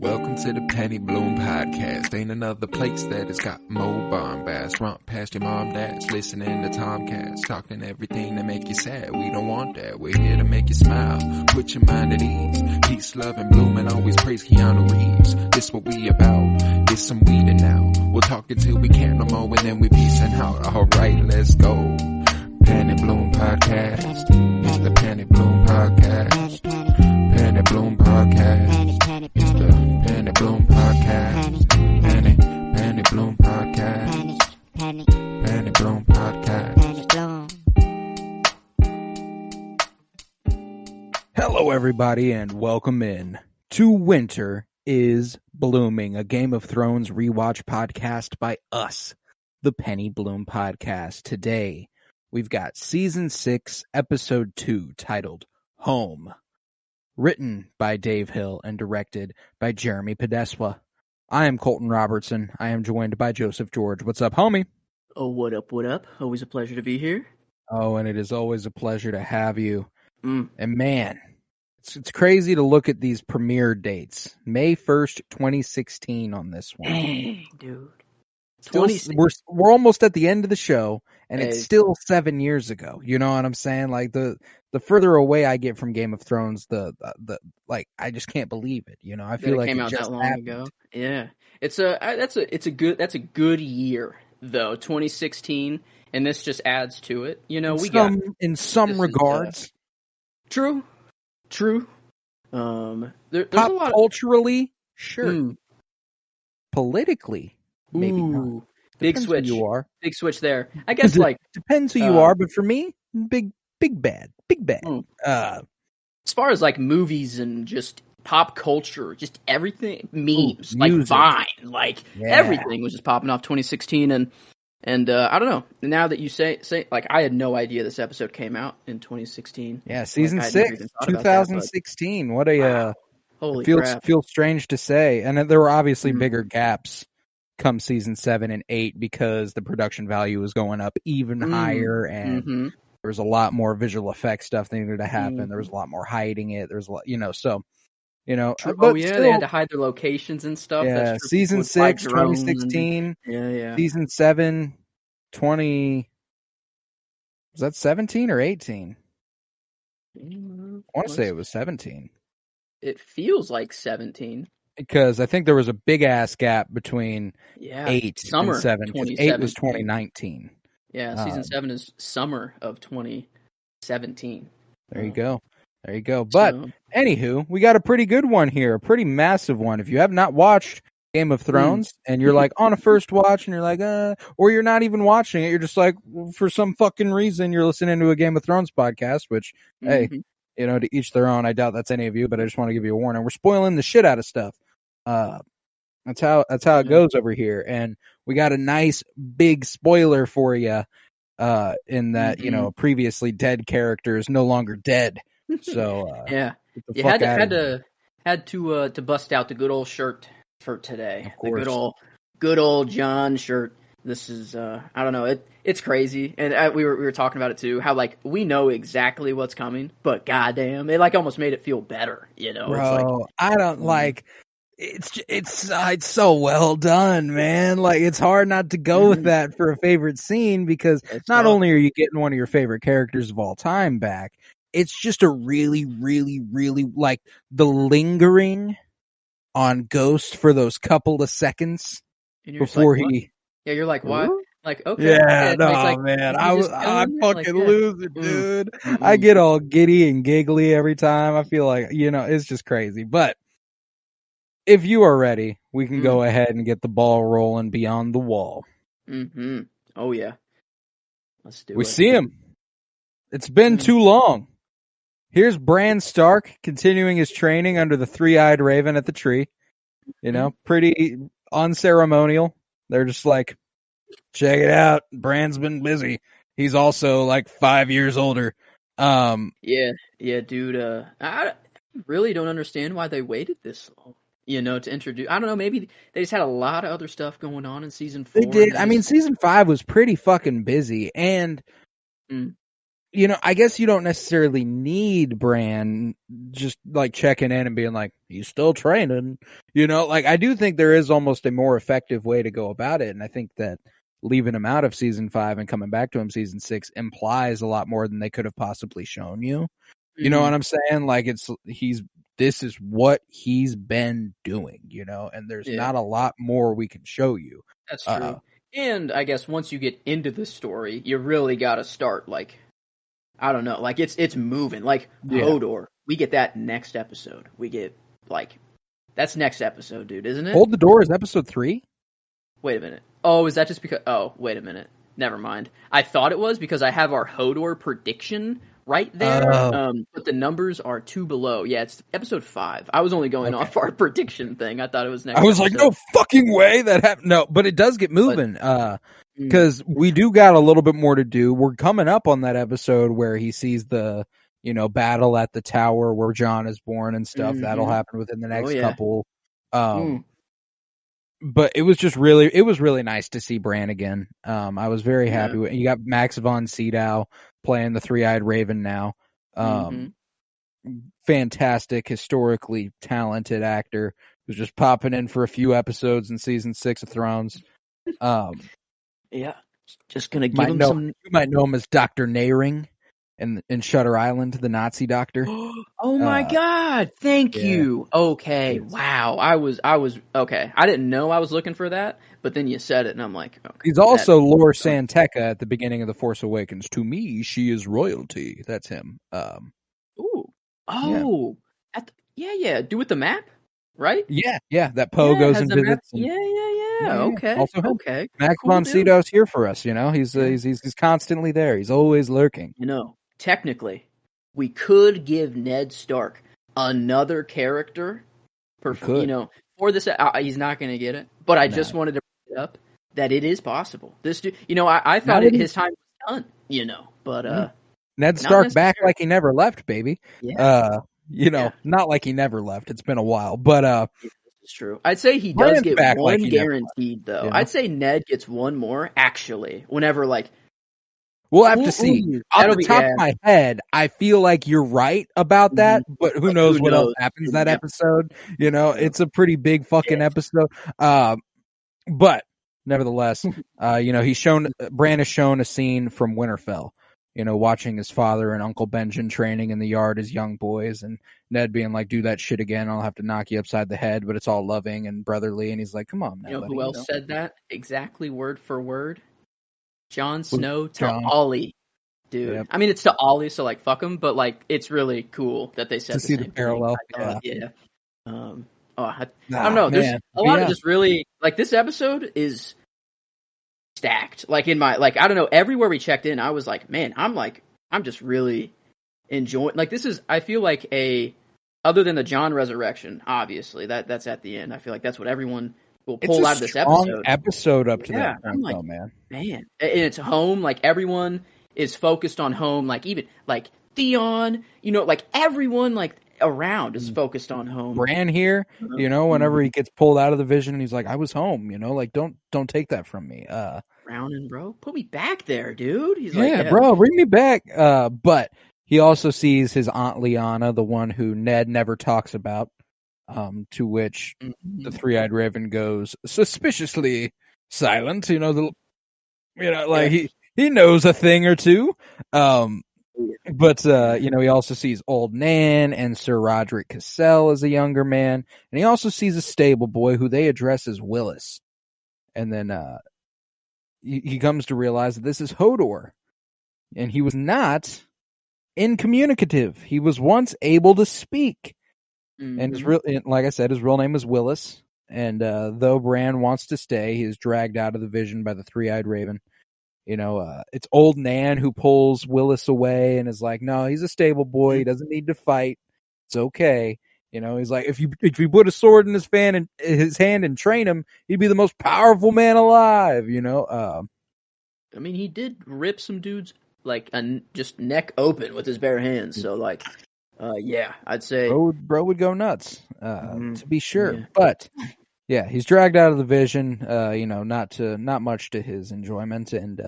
Welcome to the Penny Bloom Podcast. Ain't another place that has got more bombast. Romp past your mom, dad's listening to Tomcats. Talking everything that make you sad. We don't want that. We're here to make you smile. Put your mind at ease. Peace, love, and bloom, and always praise Keanu Reeves. This what we about. This some weeding now. We'll talk until we can't no more, and then we peacing out. Alright, let's go. Penny Bloom Podcast. It's the Penny Bloom Podcast. Penny Bloom Podcast. It's the Penny Bloom Podcast. Penny Bloom Podcast. Penny Bloom Podcast. Hello, everybody, and welcome in to Winter is Blooming, a Game of Thrones rewatch podcast by us, the Penny Bloom Podcast. Today, we've got Season 6, Episode 2, titled Home. Written by Dave Hill and directed by Jeremy Podeswa. I am Colton Robertson. I am joined by Joseph George. What's up, homie? Oh, what up, what up? Always a pleasure to be here. Oh, and it is always a pleasure to have you. And man, it's crazy to look at these premiere dates. May 1st, 2016 on this one. Dang, dude. Still, we're almost at the end of the show, and it's still 7 years ago. You know what I'm saying? Like the further away I get from Game of Thrones, the like I just can't believe it. You know, I feel like it came it out just that long happened. ago. Yeah, that's a good year though. 2016, and this just adds to it. You know, In some regards. True. There's Pop a lot culturally, sure. Politically, maybe not. Big Depends switch. Who you are. Big switch there. I guess like depends who you are, but for me, big bad. As far as like movies and just pop culture, just everything, memes, like music. Vine, like everything was just popping off 2016, and I don't know. Now that you say like I had no idea this episode came out in 2016. Yeah, season like, 6, 2016. That, what a wow. Holy crap. feels strange to say, and there were obviously bigger gaps come season 7 and 8 because the production value was going up even higher, and there was a lot more visual effects stuff that needed to happen. There was a lot more hiding it. There was a lot, but they still, had to hide their locations and stuff. Yeah, That's true. season 6, 2016. Season 7, 20. Was that 17 or 18? I want to say it was 17. It feels like 17. Because I think there was a big ass gap between 8 summer and 7. 8 was 2019. Yeah, season 7 is summer of 2017. There you go. But anywho, we got a pretty good one here, a pretty massive one. If you have not watched Game of Thrones and you're like on a first watch and you're like, or you're not even watching it, you're just like, for some fucking reason, you're listening to a Game of Thrones podcast, which, hey, to each their own. I doubt that's any of you, but I just want to give you a warning. We're spoiling the shit out of stuff. That's how it goes over here. And we got a nice big spoiler for you, in that, previously dead character is no longer dead. So, you had to bust out the good old shirt for today. The good old John shirt. This is, I don't know. It's crazy. And we were talking about it too, how like we know exactly what's coming, but goddamn, it like almost made it feel better, Bro, it's like, I don't like it's so well done, man. Like it's hard not to go with that for a favorite scene, because not only are you getting one of your favorite characters of all time back, it's just a really, really, really like the lingering on Ghost for those couple of seconds before he. Yeah, you're like, what? Like, okay. Yeah, no, like, man. I fucking lose it, dude. I get all giddy and giggly every time. I feel like, it's just crazy. But if you are ready, we can go ahead and get the ball rolling beyond the wall. Oh, yeah. Let's do it. We see him. It's been too long. Here's Bran Stark continuing his training under the three-eyed raven at the tree. Pretty unceremonial. They're just like, check it out. Bran's been busy. He's also like 5 years older. Yeah, dude. I really don't understand why they waited this long. To introduce. I don't know. Maybe they just had a lot of other stuff going on in season 4. They did. I mean, season 5 was pretty fucking busy, and I guess you don't necessarily need Bran just like checking in and being like, he's still training, like I do think there is almost a more effective way to go about it. And I think that leaving him out of season 5 and coming back to him season 6 implies a lot more than they could have possibly shown you. You know what I'm saying? Like this is what he's been doing, and there's not a lot more we can show you. That's true. And I guess once you get into the story, you really got to start like, I don't know, like it's moving. Like Hodor, we get that next episode. We get like that's next episode, dude, isn't it? Hold the Door is episode 3. Wait a minute. Oh, is that just because? Oh, wait a minute. Never mind. I thought it was because I have our Hodor prediction right there, but the numbers are 2 below. Yeah, it's episode 5. I was only going off our prediction thing. I thought it was next. I was episode. Like, no fucking way that happened. No, but it does get moving. Because we do got a little bit more to do. We're coming up on that episode where he sees the, battle at the tower where Jon is born and stuff. That'll happen within the next couple. But it was really nice to see Bran again. I was very happy with. You got Max von Sydow playing the Three-Eyed Raven now. Fantastic, historically talented actor who's just popping in for a few episodes in season 6 of Thrones. Yeah, just gonna give him some. You might know him as Dr. Naring in Shutter Island, the Nazi doctor. Oh my God! Thank you. Okay, wow. I was okay. I didn't know I was looking for that, but then you said it, and I'm like, okay. He's also Lor Santeca at the beginning of The Force Awakens. To me, she is royalty. That's him. Do with the map, right? Yeah. That Poe goes and visits. Okay. Also him. Okay. Max von Sydow's here for us. He's constantly there. He's always lurking. Technically, we could give Ned Stark another character. For this, he's not going to get it. But I just wanted to bring it up that it is possible. This dude, I thought his time was done. But Ned Stark back like he never left, baby. Yeah. Not like he never left. It's been a while, but it's true. I'd say he does get one guaranteed, though. I'd say Ned gets one more, actually, whenever, we'll have to see. Off the top of my head, I feel like you're right about that, but who knows what else happens that episode. It's a pretty big fucking episode. But, nevertheless, Bran has shown a scene from Winterfell. Watching his father and Uncle Benjen training in the yard as young boys, and Ned being like, do that shit again, I'll have to knock you upside the head, but it's all loving and brotherly, and he's like, come on, Ned. Who else said that? Exactly word for word? Jon Snow to Ollie. Dude. Yep. I mean, it's to Ollie, so, fuck him, but, it's really cool that they said to see the parallel. Yeah. I don't know. There's a lot of just really, this episode is stacked. In my I don't know, everywhere we checked in, I was like, man, I'm just really enjoying this is, I feel like other than the Jon resurrection, obviously that's at the end. I feel like that's what everyone will pull out of this episode up to that point, though, man. And it's home, everyone is focused on home, even Theon, everyone around is focused on home. Bran here, whenever he gets pulled out of the vision, he's like, I was home, don't take that from me. Browning, bro, put me back there, dude. He's bro, bring me back. But he also sees his Aunt Lyanna, the one who Ned never talks about, to which the Three-Eyed Raven goes suspiciously silent. He knows a thing or two. But he also sees Old Nan and Sir Roderick Cassell as a younger man, and he also sees a stable boy who they address as Willis. And then he comes to realize that this is Hodor, and he was not incommunicative. He was once able to speak, and like I said, his real name is Willis. And though Bran wants to stay, he is dragged out of the vision by the Three-Eyed Raven. It's Old Nan who pulls Willis away and is like, no, he's a stable boy. He doesn't need to fight. It's okay. He's like, if you put a sword in his hand and train him, he'd be the most powerful man alive. I mean, he did rip some dudes just neck open with his bare hands. So I'd say bro would go nuts, to be sure. Yeah. But yeah, he's dragged out of the vision. Not much to his enjoyment, and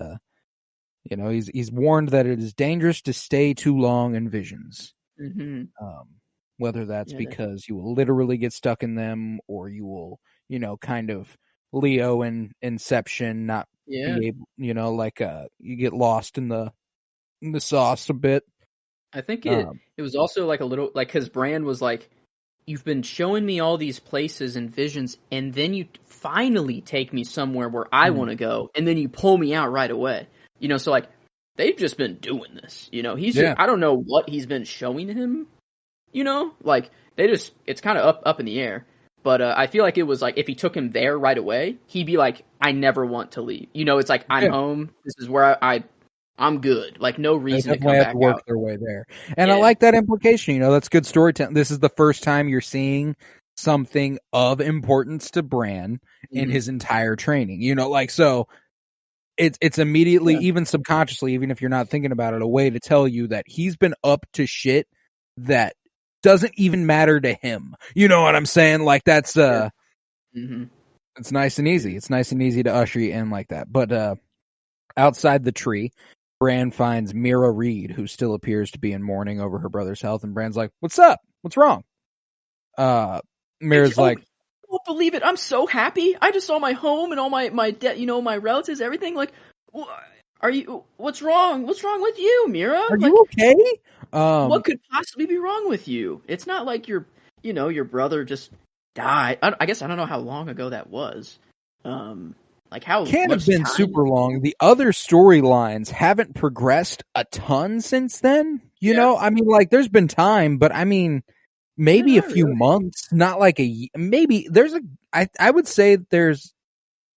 You know, he's warned that it is dangerous to stay too long in visions. Mm-hmm. Whether that's because you will literally get stuck in them, or you will, you know, kind of Leo in Inception, not be able, you know, like you get lost in the sauce a bit. I think it was also like a little like because Bran was like, "You've been showing me all these places and visions, and then you finally take me somewhere where I want to go, and then you pull me out right away." You know, so like they've just been doing this. You know, he's just, I don't know what he's been showing him. You know, like it's kind of up in the air. But I feel like it was like if he took him there right away, he'd be like, "I never want to leave." You know, it's like I'm home. This is where I'm good. Like no reason to come back to work out. their way there. And I like that implication. You know, that's good storytelling. This is the first time you're seeing something of importance to Bran in his entire training. You know, like so. It's immediately, even subconsciously, even if you're not thinking about it, a way to tell you that he's been up to shit that doesn't even matter to him. You know what I'm saying? Like that's it's nice and easy. It's nice and easy to usher you in like that. But outside the tree, Bran finds Mira Reed, who still appears to be in mourning over her brother's health, and Bran's like, "What's up? What's wrong?" Mira's like, I won't believe it. I'm so happy. I just saw my home and all my you know, my relatives, everything. Like, what's wrong? What's wrong with you, Mira? Are you okay? What could possibly be wrong with you? It's not like your brother just died. I guess I don't know how long ago that was. Like how can't much have been time? super long. The other storylines haven't progressed a ton since then. You know, I mean, like there's been time, but I mean, maybe a few months, not like maybe there's I would say there's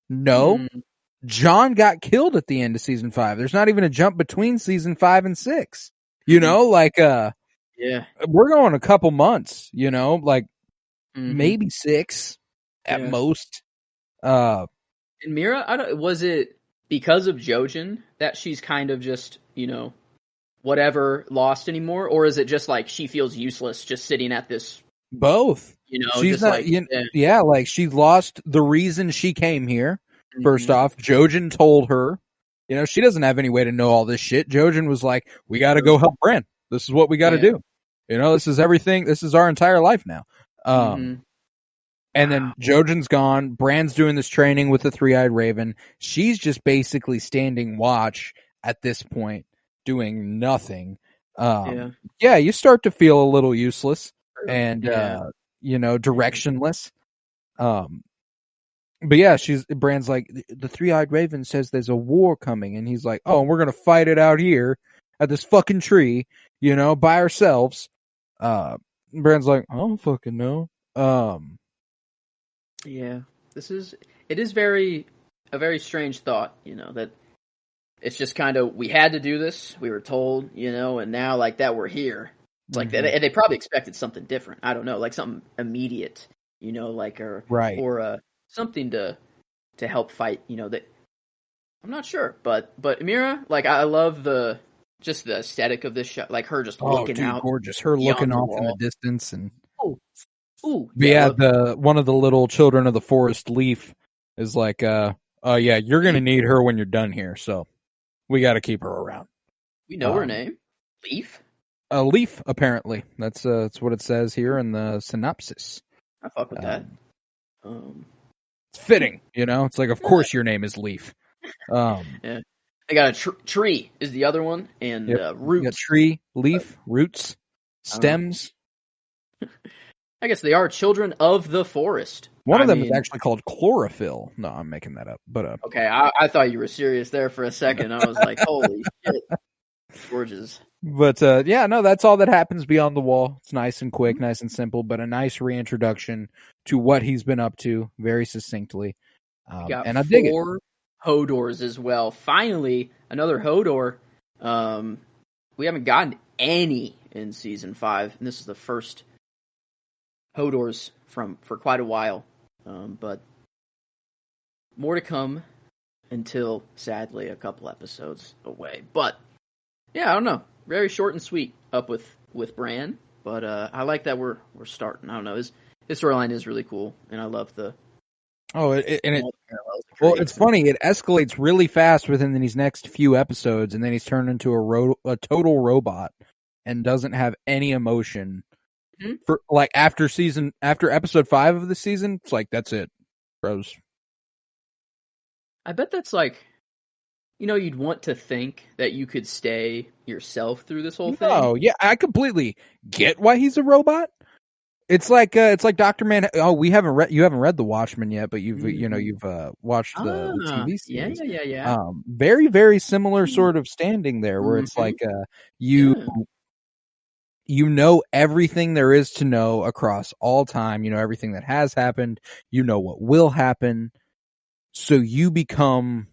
Jon got killed at the end of season 5. There's not even a jump between season 5 and 6. You know, like we're going a couple months, you know, like maybe 6 at most. And Mira, was it because of Jojen that she's kind of just, you know, whatever, lost anymore, or is it just like she feels useless just sitting at this? Both. You know, she's just not. like, like she's lost the reason she came here. First off, Jojen told her, you know, she doesn't have any way to know all this shit. Jojen was like, "We got to go help Bran. This is what we got to do. You know, this is everything. This is our entire life now." And then Jojen's gone. Bran's doing this training with the Three-Eyed Raven. She's just basically standing watch at this point, doing nothing. You start to feel a little useless and you know, directionless. But yeah, Bran's like, the Three-Eyed Raven says there's a war coming, and he's like, "Oh, we're gonna fight it out here at this fucking tree, you know, by ourselves." Bran's like, "I don't fucking know." Yeah, it is a very strange thought, you know, that it's just kind of, we had to do this, we were told, you know, and now like that we're here. It's like they probably expected something different. I don't know, like something immediate, you know, like or something to help fight, you know, that I'm not sure, but Mira, like I love just the aesthetic of this show, like her just looking out, gorgeous, her looking off in the distance and But one of the little children of the forest, Leaf, is like, you're gonna need her when you're done here, so we got to keep her around. We know her name, Leaf. Leaf, apparently. That's what it says here in the synopsis. I fuck with that. It's fitting, you know. It's like, of course, your name is Leaf. Yeah, they got a tree is the other one, and roots. You got tree, leaf, roots, stems. I guess they are children of the forest. One of them is actually called chlorophyll. No, I'm making that up. But okay, I thought you were serious there for a second. I was like, holy shit, gorgeous. But that's all that happens beyond the wall. It's nice and quick, nice and simple, but a nice reintroduction to what he's been up to, very succinctly. And I dig it. 4 Hodors as well. Finally, another Hodor. We haven't gotten any in season 5, and this is the first Hodors for quite a while. But more to come until, sadly, a couple episodes away. But yeah, I don't know. Very short and sweet up with Bran, but I like that we're starting. I don't know. His storyline is really cool, and I love the Oh, it's funny. It escalates really fast within these next few episodes, and then he's turned into a total robot and doesn't have any emotion. Mm-hmm. For like after episode 5 of the season, it's like that's it, bros. I bet that's like, you'd want to think that you could stay yourself through this whole thing. Oh yeah, I completely get why he's a robot. It's like Dr. Man. Oh, you haven't read The Watchmen yet, but you've watched the TV series. Yeah. Very, very similar sort of standing there, where it's like you know everything there is to know across all time. You know everything that has happened. You know what will happen. So you become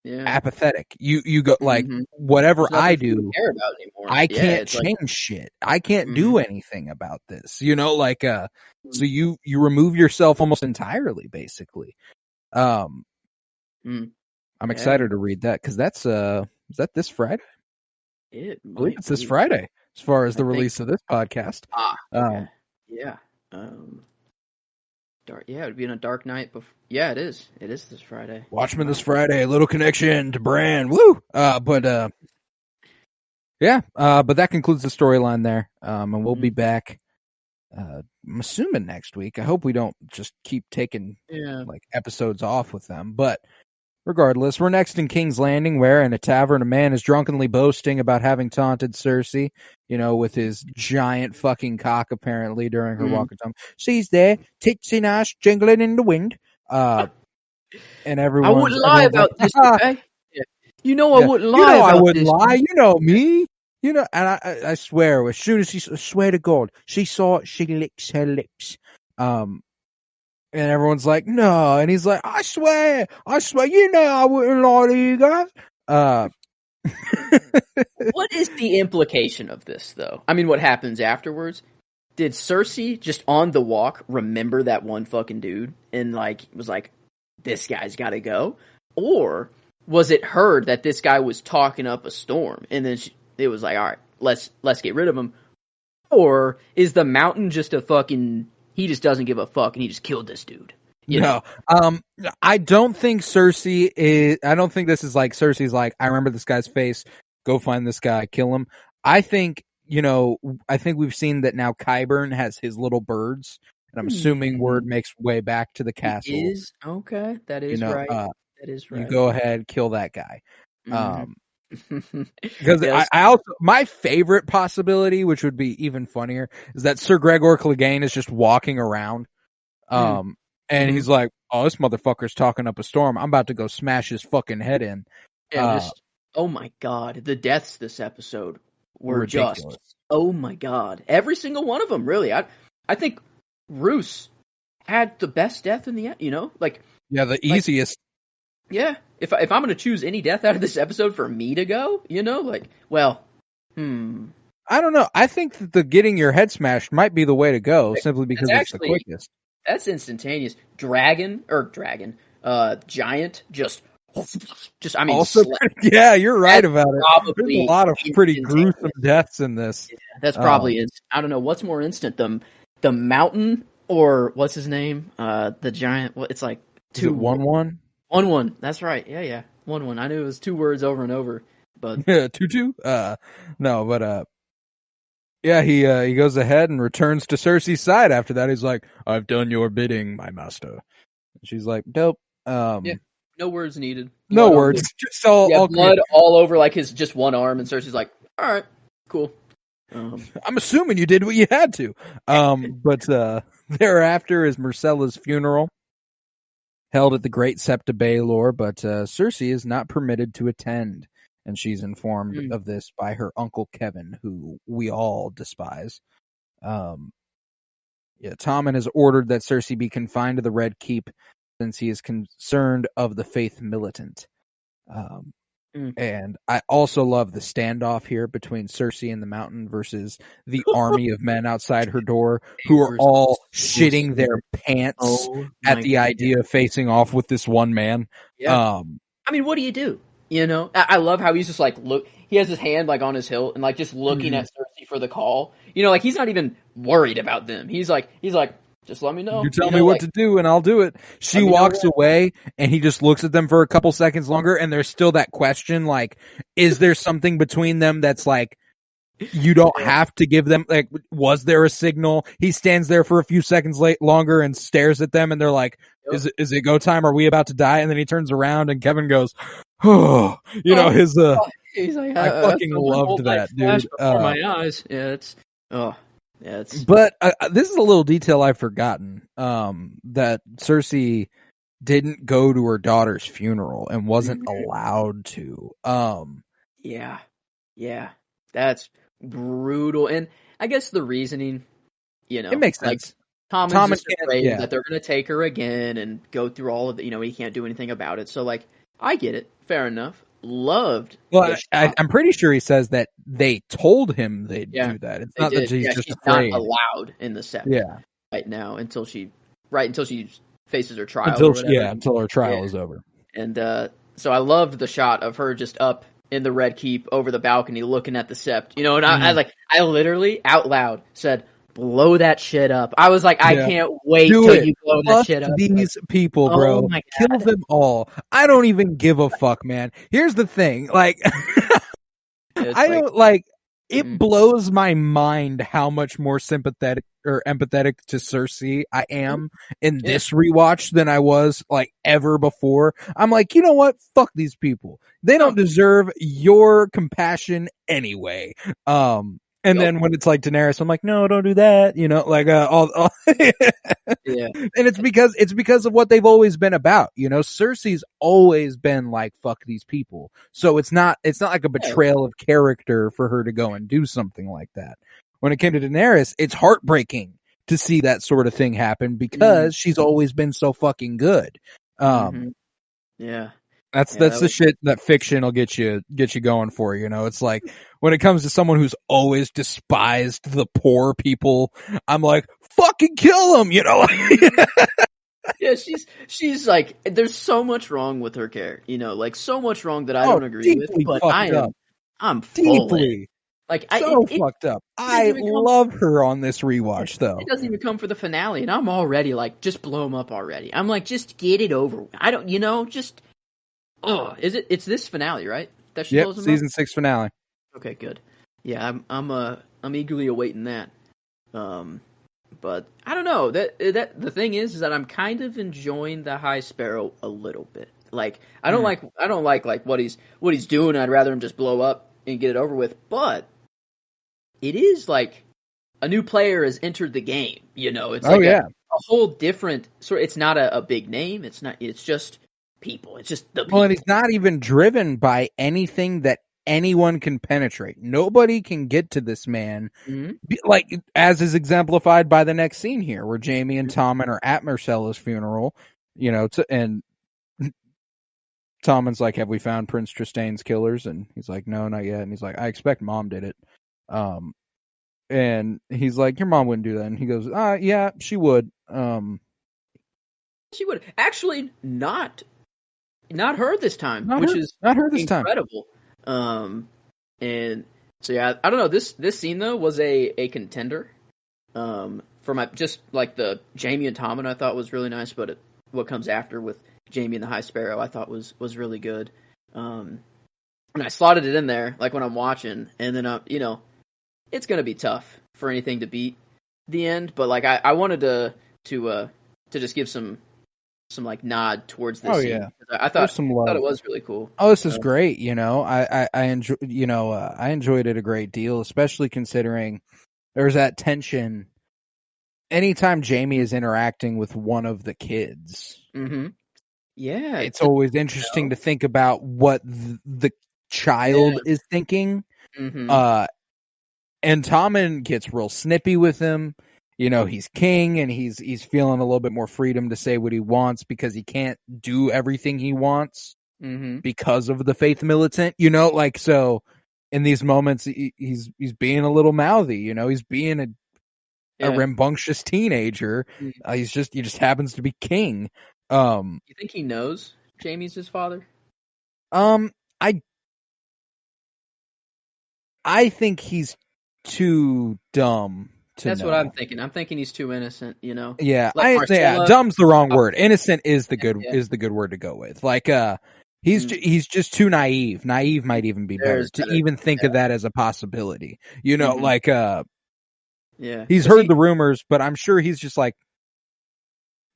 apathetic. You go like whatever I do, care about anymore. I can't change shit. I can't do anything about this. So you remove yourself almost entirely, basically. I'm excited to read that because that's is that this Friday? I believe it's this Friday as far as the release of this podcast. Okay. Dark. Yeah, it would be on a dark night. Yeah, it is. It is this Friday. Watchmen this Friday. A little connection to Bran. Woo! But that concludes the storyline there. And we'll be back. I'm assuming next week. I hope we don't just keep taking episodes off with them. But regardless, we're next in King's Landing, where in a tavern a man is drunkenly boasting about having taunted Cersei, with his giant fucking cock apparently during her walk of time. She's there, tits in ass, jingling in the wind. And everyone. I wouldn't lie about this, okay? I wouldn't lie about this. I wouldn't lie. You know me. And I swear, as soon as I swear to God, she saw it, she licks her lips. And everyone's like, no. And he's like, I swear, I wouldn't lie to you guys. What is the implication of this, though? I mean, what happens afterwards? Did Cersei, just on the walk, remember that one fucking dude and, was like, this guy's gotta go? Or was it her that this guy was talking up a storm and then it was like, all right, let's get rid of him? Or is the mountain just a fucking... He just doesn't give a fuck, and he just killed this dude. No. I don't think Cersei is... I don't think this is like Cersei's like, I remember this guy's face, go find this guy, kill him. I think, we've seen that now Qyburn has his little birds, and I'm assuming word makes way back to the castle. It is? Okay, that is right. That is right. You go ahead, kill that guy. Because I also, my favorite possibility, which would be even funnier, is that Sir Gregor Clegane is just walking around, and he's like, "Oh, this motherfucker's talking up a storm. I'm about to go smash his fucking head in." Oh my god, the deaths this episode were ridiculous. Just, oh my god, every single one of them. Really, I think Roose had the best death in the end. The easiest. Yeah, if I'm going to choose any death out of this episode for me to go, I don't know. I think that the getting your head smashed might be the way to go, simply because it's the quickest. That's instantaneous. Giant, just I mean, also, yeah, you're right about it. There's a lot of pretty gruesome deaths in this. Yeah, that's probably I don't know what's more instant, the mountain or what's his name, the giant. Well, it's like 2-1-1. 1-1. That's right. Yeah. 1-1. I knew it was 2 words over and over, but 2-2. No, but he goes ahead and returns to Cersei's side. After that, he's like, "I've done your bidding, my master." And she's like, "Dope." No words needed. No words. Just all blood all over like his just one arm, and Cersei's like, "All right, cool." I'm assuming you did what you had to. But thereafter is Myrcella's funeral, held at the Great Sept of Baelor, but Cersei is not permitted to attend, and she's informed of this by her uncle Kevin, who we all despise. Tommen has ordered that Cersei be confined to the Red Keep, since he is concerned of the Faith Militant. And I also love the standoff here between Cersei and the Mountain versus the army of men outside her door, who are all shitting their pants at the idea of facing off with this one man. Yeah. I mean, what do you do? I love how he's just like, look, he has his hand like on his hilt and like just looking at Cersei for the call. Like he's not even worried about them. He's like, Just let me know. You tell me what to do and I'll do it. She walks away and he just looks at them for a couple seconds longer, and there's still that question, like, is there something between them that's like, you don't have to give them, like, was there a signal? He stands there for a few seconds longer and stares at them, and they're like, is it go time? Are we about to die? And then he turns around and Kevin goes, oh, he's like, I fucking loved that, dude. Before my eyes. Yeah, it's. But this is a little detail I've forgotten, that Cersei didn't go to her daughter's funeral and wasn't allowed to. Yeah, that's brutal. And I guess the reasoning, it makes sense. Like, Tommen's just afraid that they're going to take her again and go through all of the, he can't do anything about it. So, like, I get it. Fair enough. Loved. Well, I'm pretty sure he says that they told him they'd do that. It's not that she's just afraid. Not allowed in the Sept right now until she faces her trial. Until her trial is over. And so I loved the shot of her just up in the Red Keep over the balcony looking at the Sept. And I literally out loud said, blow that shit up. I was like, I can't wait till you blow that shit up. These people, bro. Kill them all. I don't even give a fuck, man. Here's the thing. Like, it blows my mind how much more sympathetic or empathetic to Cersei I am in this rewatch than I was, like, ever before. I'm like, you know what? Fuck these people. They don't deserve your compassion anyway. And then when it's like Daenerys, I'm like, no, don't do that. And it's because of what they've always been about. Cersei's always been like, fuck these people. So it's not like a betrayal of character for her to go and do something like that. When it came to Daenerys, it's heartbreaking to see that sort of thing happen because she's always been so fucking good. That's the shit that fiction will get you going for. It's like when it comes to someone who's always despised the poor people, I'm like, fucking kill them, Yeah, she's like, there's so much wrong with her character, like so much wrong that I don't agree with, but I'm fully like, fucked up. I love her on this rewatch though. It doesn't even come for the finale, and I'm already like, just blow them up already. I'm like, just get it over with. I don't, just. Oh, is it? It's this finale, right? That she blows them season up? 6 finale. Okay, good. Yeah, I'm eagerly awaiting that. But I don't know. That the thing is that I'm kind of enjoying the High Sparrow a little bit. Like, I don't like what he's doing. I'd rather him just blow up and get it over with. But it is like a new player has entered the game. It's like a whole different sort. It's not a big name. It's not. It's just people. It's just the people. Well, and he's not even driven by anything that anyone can penetrate. Nobody can get to this man, like, as is exemplified by the next scene here, where Jaime and Tommen are at Myrcella's funeral, and Tommen's like, have we found Prince Tristane's killers? And he's like, no, not yet. And he's like, I expect Mom did it. And he's like, your mom wouldn't do that. And he goes, yeah, she would. She would. Actually, not her this time, is not her this incredible. And so yeah, I don't know. This scene though was a contender. For my, just like the Jaime and Tommen, I thought was really nice, but what comes after with Jaime and the High Sparrow, I thought was really good. And I slotted it in there, like when I'm watching, and then it's gonna be tough for anything to beat the end. But like I wanted to just give some like nod towards this. Scene. Yeah, I thought it was really cool. Oh, this is great. I enjoy. I enjoyed it a great deal, especially considering there's that tension. Anytime Jaime is interacting with one of the kids, yeah, it's always interesting to think about what the child is thinking. And Tommen gets real snippy with him. He's king and he's feeling a little bit more freedom to say what he wants because he can't do everything he wants because of the faith militant, so in these moments he's being a little mouthy, he's being a rambunctious teenager. He just happens to be king. You think he knows Jaime's his father? I think he's too dumb That's what I'm thinking. I'm thinking he's too innocent, you know. Yeah, dumb's the wrong word. Innocent is the good word to go with. Like he's just too naive. Naive might even be better to even think of that as a possibility. You know, like he's heard the rumors, but I'm sure he's just like,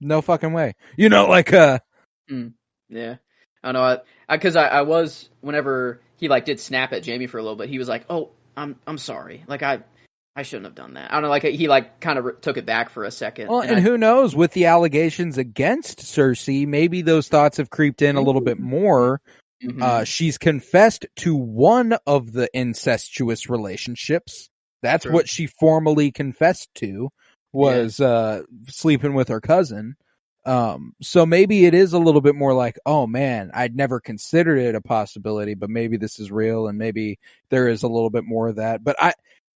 no fucking way. You know, like yeah. I don't know, because I was, whenever he like did snap at Jamie for a little bit, he was like, "Oh, I'm sorry. Like I shouldn't have done that." I don't know, like he like kind of took it back for a second. Well, and who knows, with the allegations against Cersei, maybe those thoughts have creeped in a little bit more. She's confessed to one of the incestuous relationships. That's what she formally confessed to, was sleeping with her cousin. So maybe it is a little bit more like, oh man, I'd never considered it a possibility, but maybe this is real, and maybe there is a little bit more of that. But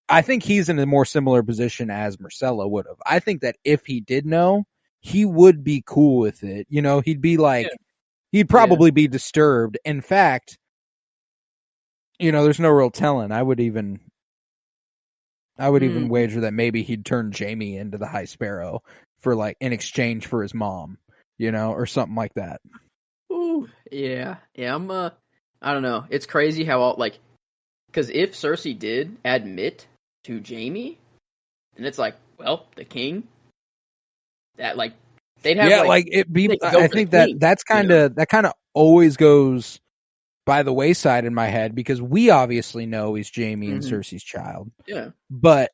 I think he's in a more similar position as Marcella would have. I think that if he did know, he would be cool with it. You know, he'd be like, he'd probably be disturbed. In fact, you know, there's no real telling. I would even wager that maybe he'd turn Jamie into the High Sparrow for like in exchange for his mom, you know, or something like that. Ooh, yeah. I'm I don't know. It's crazy how because if Cersei did admit to Jamie, and it's like, well, the king, that like they'd have it be. I think that's kind of always goes by the wayside in my head, because we obviously know he's Jamie and Cersei's child. Yeah, but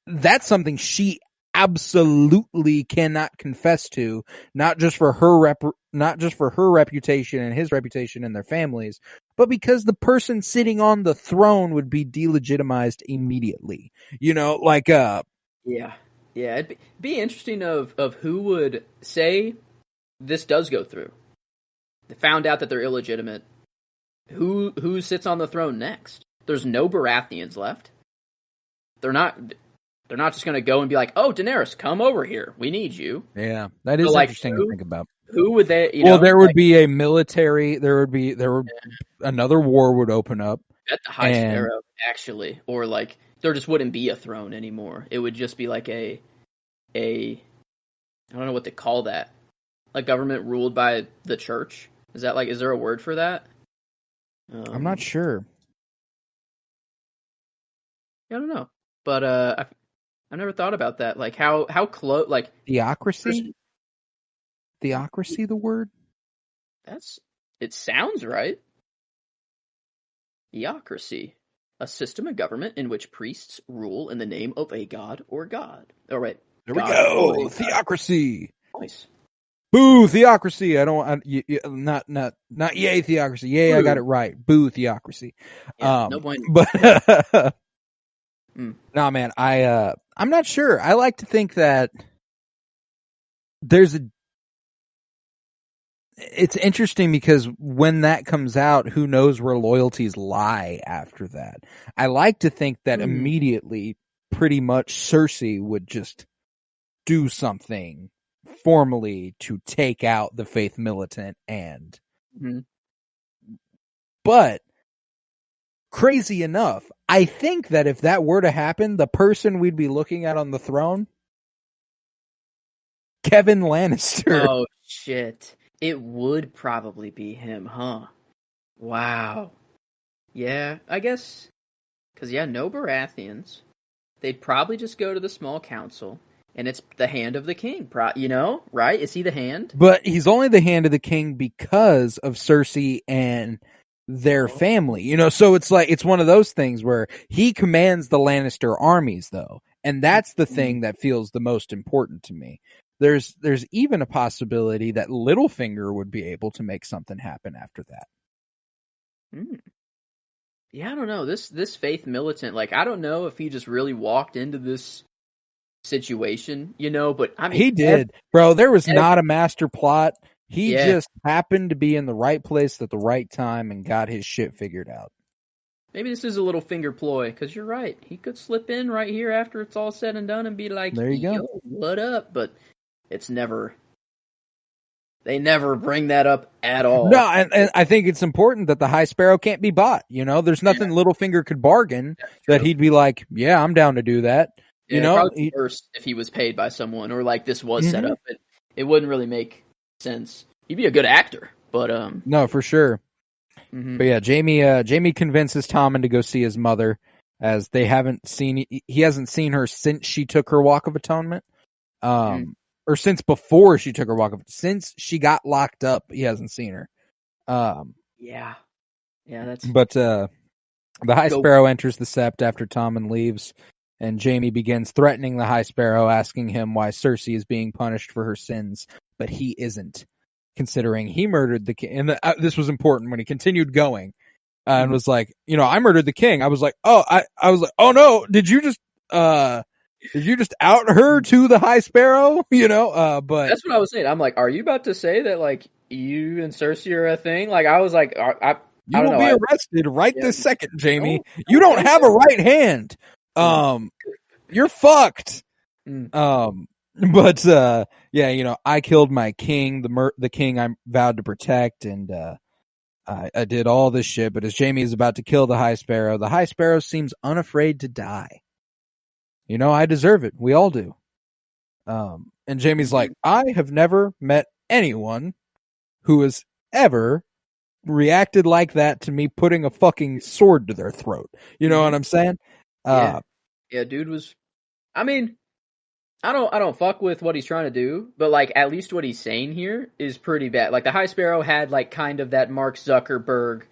that's something she absolutely cannot confess to, not just for her reputation and his reputation and their families, but because the person sitting on the throne would be delegitimized immediately. You know, like yeah, it'd be interesting of who would say this does go through. They found out that they're illegitimate. Who sits on the throne next? There's no Baratheons left. They're not just going to go and be like, "Oh, Daenerys, come over here. We need you." Yeah, that is interesting to think about. Who would they? There would be a military. There would another war would open up at the High Sparrow, actually, or like there just wouldn't be a throne anymore. It would just be like a I don't know what they call that. A government ruled by the church. Is there a word for that? I'm not sure. I don't know, but I never thought about that. Like how close, like theocracy. Theocracy, the word. It sounds right. Theocracy, a system of government in which priests rule in the name of a god or god. All right, there we go. Theocracy. Nice. Boo, theocracy. Not yay, theocracy. Yay, boo. I got it right. Boo, theocracy. Yeah, no point. But nah, man, I'm not sure. I like to think that it's interesting because when that comes out, who knows where loyalties lie after that. I like to think that immediately, pretty much Cersei would just do something formally to take out the Faith Militant but crazy enough, I think that if that were to happen, the person we'd be looking at on the throne, Kevin Lannister. Oh shit. It would probably be him, huh? Wow. Yeah, I guess, because no Baratheons. They'd probably just go to the small council. And it's the hand of the king, right? Is he the hand? But he's only the hand of the king because of Cersei and their family, so it's like, it's one of those things where he commands the Lannister armies, though. And that's the thing that feels the most important to me. There's even a possibility that Littlefinger would be able to make something happen after that. Yeah, I don't know. This Faith Militant, like, I don't know if he just really walked into this situation, but I mean, he did, bro. There was not a master plot. He just happened to be in the right place at the right time and got his shit figured out. Maybe this is a little finger ploy, because you're right. He could slip in right here after it's all said and done and be like, there you go. What up? But it's never. They never bring that up at all. No, and I think it's important that the High Sparrow can't be bought. There's nothing Littlefinger could bargain that he'd be like, yeah, I'm down to do that. You know, probably worse if he was paid by someone or like this was set up. It wouldn't really make sense. He'd be a good actor, but no, for sure. But yeah, Jamie convinces Tommen to go see his mother, as he hasn't seen her since she took her walk of atonement, or since before she took her walk of, since she got locked up, he hasn't seen her. That's. But the High Sparrow enters the Sept after Tommen leaves, and Jamie begins threatening the High Sparrow, asking him why Cersei is being punished for her sins, but he isn't, considering he murdered the king. And this was important when he continued going and was like, I murdered the king. I was like, I was like, oh no, did you just out her to the High Sparrow? But that's what I was saying. I'm like, are you about to say that like you and Cersei are a thing? Like I was like, you will be arrested this second, Jamie. You don't have a right hand. You're fucked. But I killed my king, the king I vowed to protect, and I did all this shit. But as Jamie is about to kill the High Sparrow seems unafraid to die. I deserve it. We all do. And Jamie's like, I have never met anyone who has ever reacted like that to me putting a fucking sword to their throat. You know what I'm saying? Yeah, dude was. I mean, I don't fuck with what he's trying to do, but like at least what he's saying here is pretty bad. Like the High Sparrow had like kind of that Mark Zuckerberg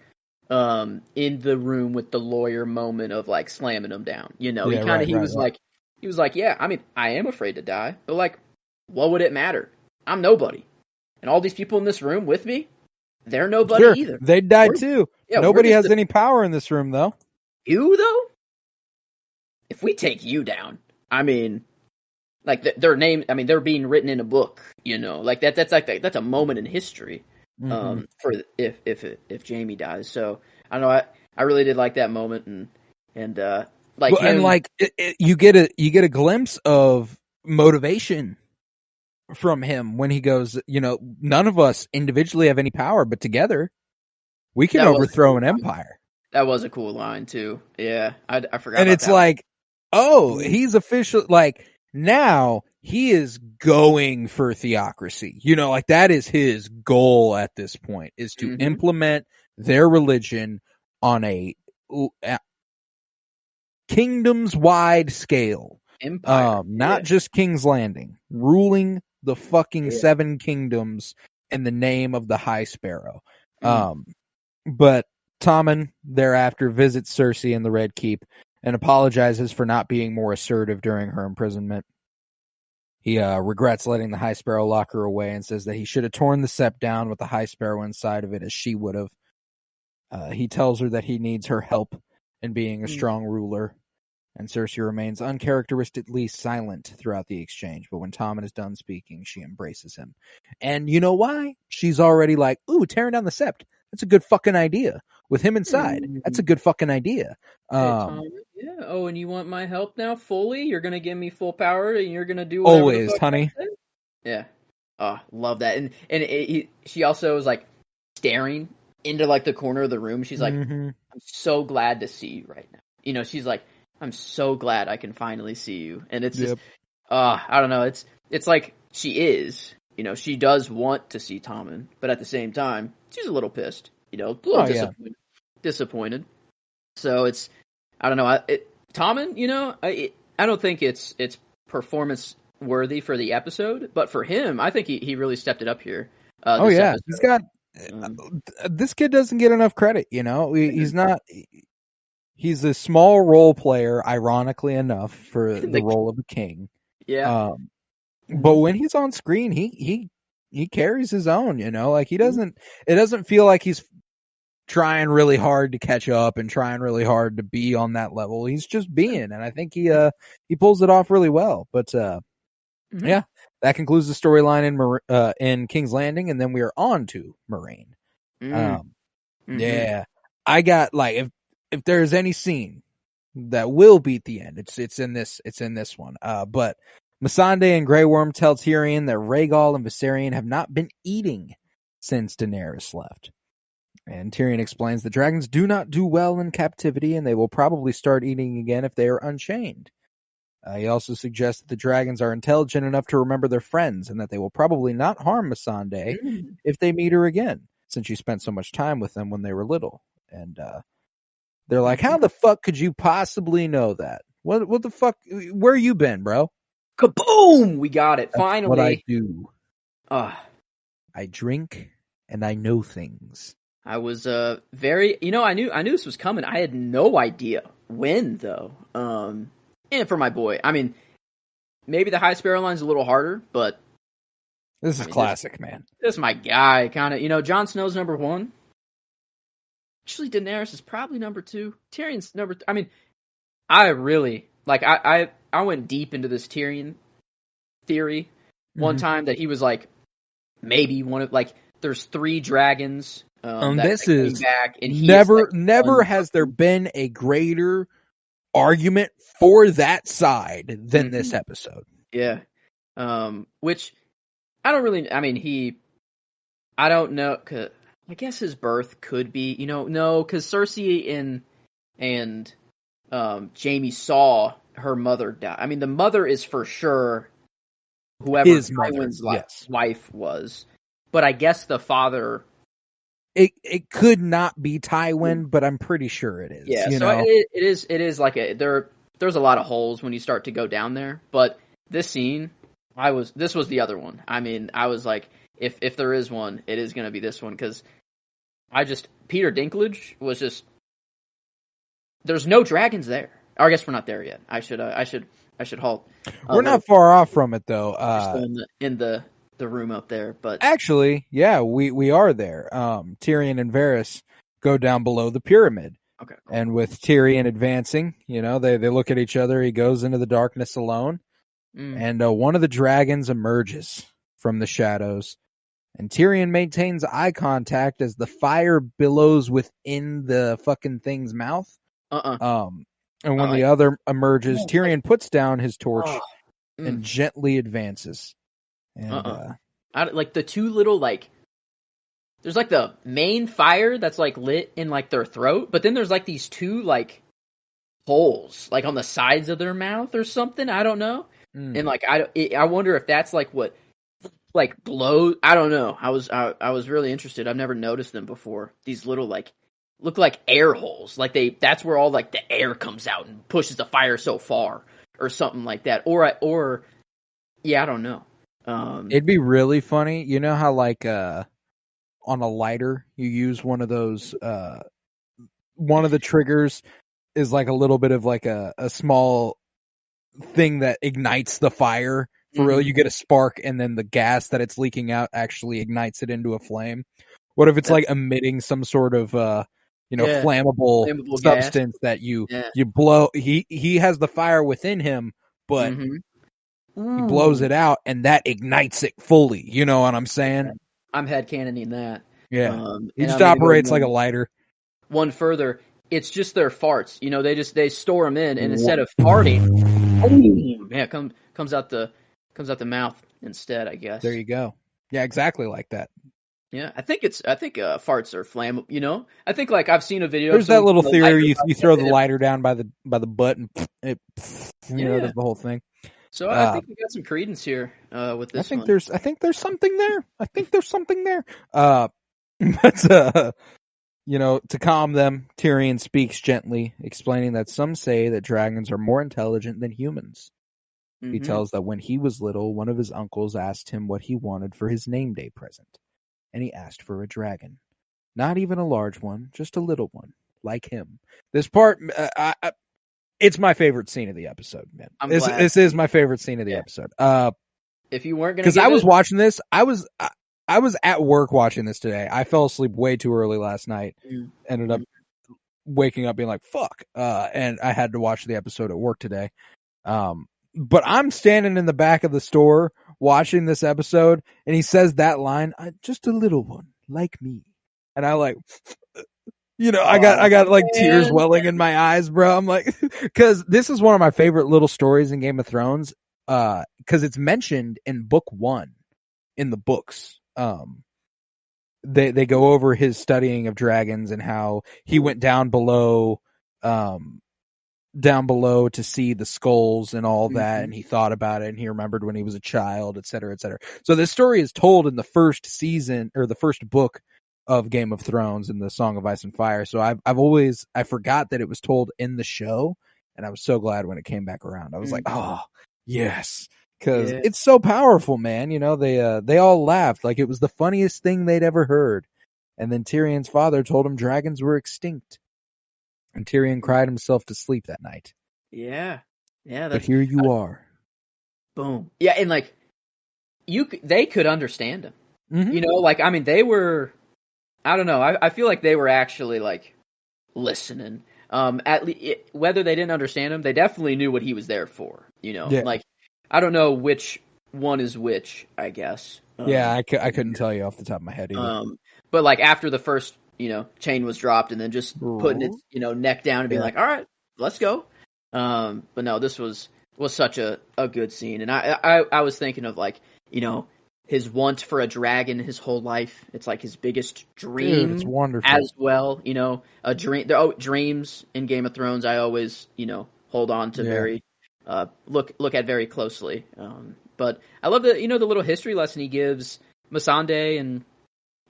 in the room with the lawyer moment of like slamming him down. He was like, yeah, I mean, I am afraid to die, but like, what would it matter? I'm nobody. And all these people in this room with me, they're nobody either. They died too. Yeah, nobody has any power in this room though. You though? If we take you down, I mean, like their name, I mean, they're being written in a book, like that's a moment in history, for if Jamie dies. So I don't know, I really did like that moment, and you get a glimpse of motivation from him when he goes, none of us individually have any power, but together we can overthrow an empire. That was a cool line too. Yeah, I forgot. And it's like, he's official. Like now he is going for theocracy. Like that is his goal at this point, is to implement their religion on a kingdoms wide scale. Empire. Not just King's Landing, ruling the fucking 7 kingdoms in the name of the High Sparrow. But Tommen thereafter visits Cersei in the Red Keep and apologizes for not being more assertive during her imprisonment. He regrets letting the High Sparrow lock her away and says that he should have torn the Sept down with the High Sparrow inside of it, as she would have. He tells her that he needs her help in being a strong ruler, and Cersei remains uncharacteristically silent throughout the exchange. But when Tommen is done speaking, she embraces him. And you know why? She's already like, ooh, tearing down the Sept. That's a good fucking idea. With him inside, that's a good fucking idea. Hey, Tommen, yeah. Oh, and you want my help now fully? You're going to give me full power and you're going to do whatever always, the fuck honey. Yeah. Oh, love that. And she also was like staring into like the corner of the room. She's like, I'm so glad to see you right now. She's like, I'm so glad I can finally see you. And it's just, I don't know. It's like she is, she does want to see Tommen, but at the same time, she's a little pissed, a little disappointed. So it's, I don't know. Tommen, I don't think it's performance worthy for the episode, but for him, I think he really stepped it up here. Episode. He's got, this kid doesn't get enough credit, he's not. He's a small role player, ironically enough, for the role of a king. Yeah. But when he's on screen, he carries his own, like he doesn't, it doesn't feel like he's trying really hard to catch up and trying really hard to be on that level. He's just being, and I think he pulls it off really well. But yeah, that concludes the storyline in King's Landing, and then we are on to Moraine. Yeah, I got like, if there's any scene that will beat the end, it's in this one. But Missandei and Grey Worm tell Tyrion that Rhaegal and Viserion have not been eating since Daenerys left. And Tyrion explains that dragons do not do well in captivity, and they will probably start eating again if they are unchained. He also suggests that the dragons are intelligent enough to remember their friends and that they will probably not harm Missandei if they meet her again, since she spent so much time with them when they were little. And they're like, how the fuck could you possibly know that? What the fuck? Where you been, bro? Kaboom! We got it. That's finally. what I do. I drink and I know things. I was very, I knew this was coming. I had no idea when, though. And for my boy, I mean, maybe the High Sparrow line's a little harder, but this is classic, man. This is my guy, kind of. Jon Snow's number 1. Actually, Daenerys is probably number 2. Tyrion's number. I mean, I really I went deep into this Tyrion theory one time that he was like maybe one of there's 3 dragons. This is back, and never has there been a greater argument for that side than this episode. Yeah. Which I don't really, I mean, I don't know, cause I guess his birth could be, no, because Cersei and Jaime saw her mother die. I mean, the mother is for sure whoever Tywin's wife was, but I guess the father. It could not be Tywin, but I'm pretty sure it is. Yeah, it is like there's a lot of holes when you start to go down there, but this scene, this was the other one. I mean, I was like, if there is one, it is going to be this one, because Peter Dinklage was just, there's no dragons there. Or I guess we're not there yet. I should halt. We're not far off from it though. In the room up there, but actually, yeah, we are there. Tyrion and Varys go down below the pyramid. Okay. Cool. And with Tyrion advancing, they look at each other. He goes into the darkness alone, and one of the dragons emerges from the shadows, and Tyrion maintains eye contact as the fire billows within the fucking thing's mouth. And when the other emerges, Tyrion puts down his torch and gently advances. And the two little there's the main fire that's lit in their throat, but then there's these two holes on the sides of their mouth or something. I don't know. And I wonder if that's what blows. I don't know. I was really interested. I've never noticed them before. These little look like air holes. That's where all the air comes out and pushes the fire so far or something like that. Or yeah, I don't know. It'd be really funny. You know how on a lighter you use one of those one of the triggers is a little bit of a small thing that ignites the fire for real. You get a spark and then the gas that it's leaking out actually ignites it into a flame. What if it's emitting some sort of flammable substance that you blow? He has the fire within him, but he blows it out, and that ignites it fully. You know what I'm saying? I'm headcanoning that. Yeah, he just operates like a lighter. One further, it's just their farts. They store them in, and instead of farting, comes out the mouth instead. I guess. There you go. Yeah, exactly like that. Yeah, I think farts are flammable. I think I've seen a video. There's that little theory: you throw the lighter down by the butt, and it does the whole thing. So I think we got some credence here with this. I think there's something there. But to calm them, Tyrion speaks gently, explaining that some say that dragons are more intelligent than humans. He tells that when he was little, one of his uncles asked him what he wanted for his name day present, and he asked for a dragon. Not even a large one, just a little one, like him. This part, it's my favorite scene of the episode, man. This is my favorite scene of the episode. If you weren't going to, because I was watching this, I was at work watching this today. I fell asleep way too early last night. Ended up waking up being like, "Fuck," and I had to watch the episode at work today. But I'm standing in the back of the store watching this episode, and he says that line, "Just a little one, like me," and I I got tears welling in my eyes, bro. I'm like, because this is one of my favorite little stories in Game of Thrones, because it's mentioned in book 1 in the books. They go over his studying of dragons and how he went down below, down below to see the skulls and all that, and he thought about it, and he remembered when he was a child, et cetera, et cetera. So this story is told in the first season, or the first book of Game of Thrones, in the Song of Ice and Fire. So I forgot that it was told in the show, and I was so glad when it came back around. I was like, oh, yes. Because it's so powerful, man. You know, they all laughed like it was the funniest thing they'd ever heard. And then Tyrion's father told him dragons were extinct. And Tyrion cried himself to sleep that night. Yeah. Yeah. But here you are. Boom. Yeah, and like, they could understand him. Mm-hmm. You know, like, I mean, they were, I don't know, I feel like they were actually, like, listening. Whether they didn't understand him, they definitely knew what he was there for, you know? Yeah. Like, I don't know which one is which, I guess. Yeah, I couldn't tell you off the top of my head either. But, like, after the first, you know, chain was dropped and then just putting its, you know, neck down and being like, all right, let's go. But no, this was such a good scene. And I was thinking of, like, you know, his want for a dragon his whole life. It's like his biggest dream. Dude, it's wonderful. As well, you know, a dream. Dreams in Game of Thrones, I always, you know, hold on to very, look at very closely. But I love the, you know, the little history lesson he gives Missandei and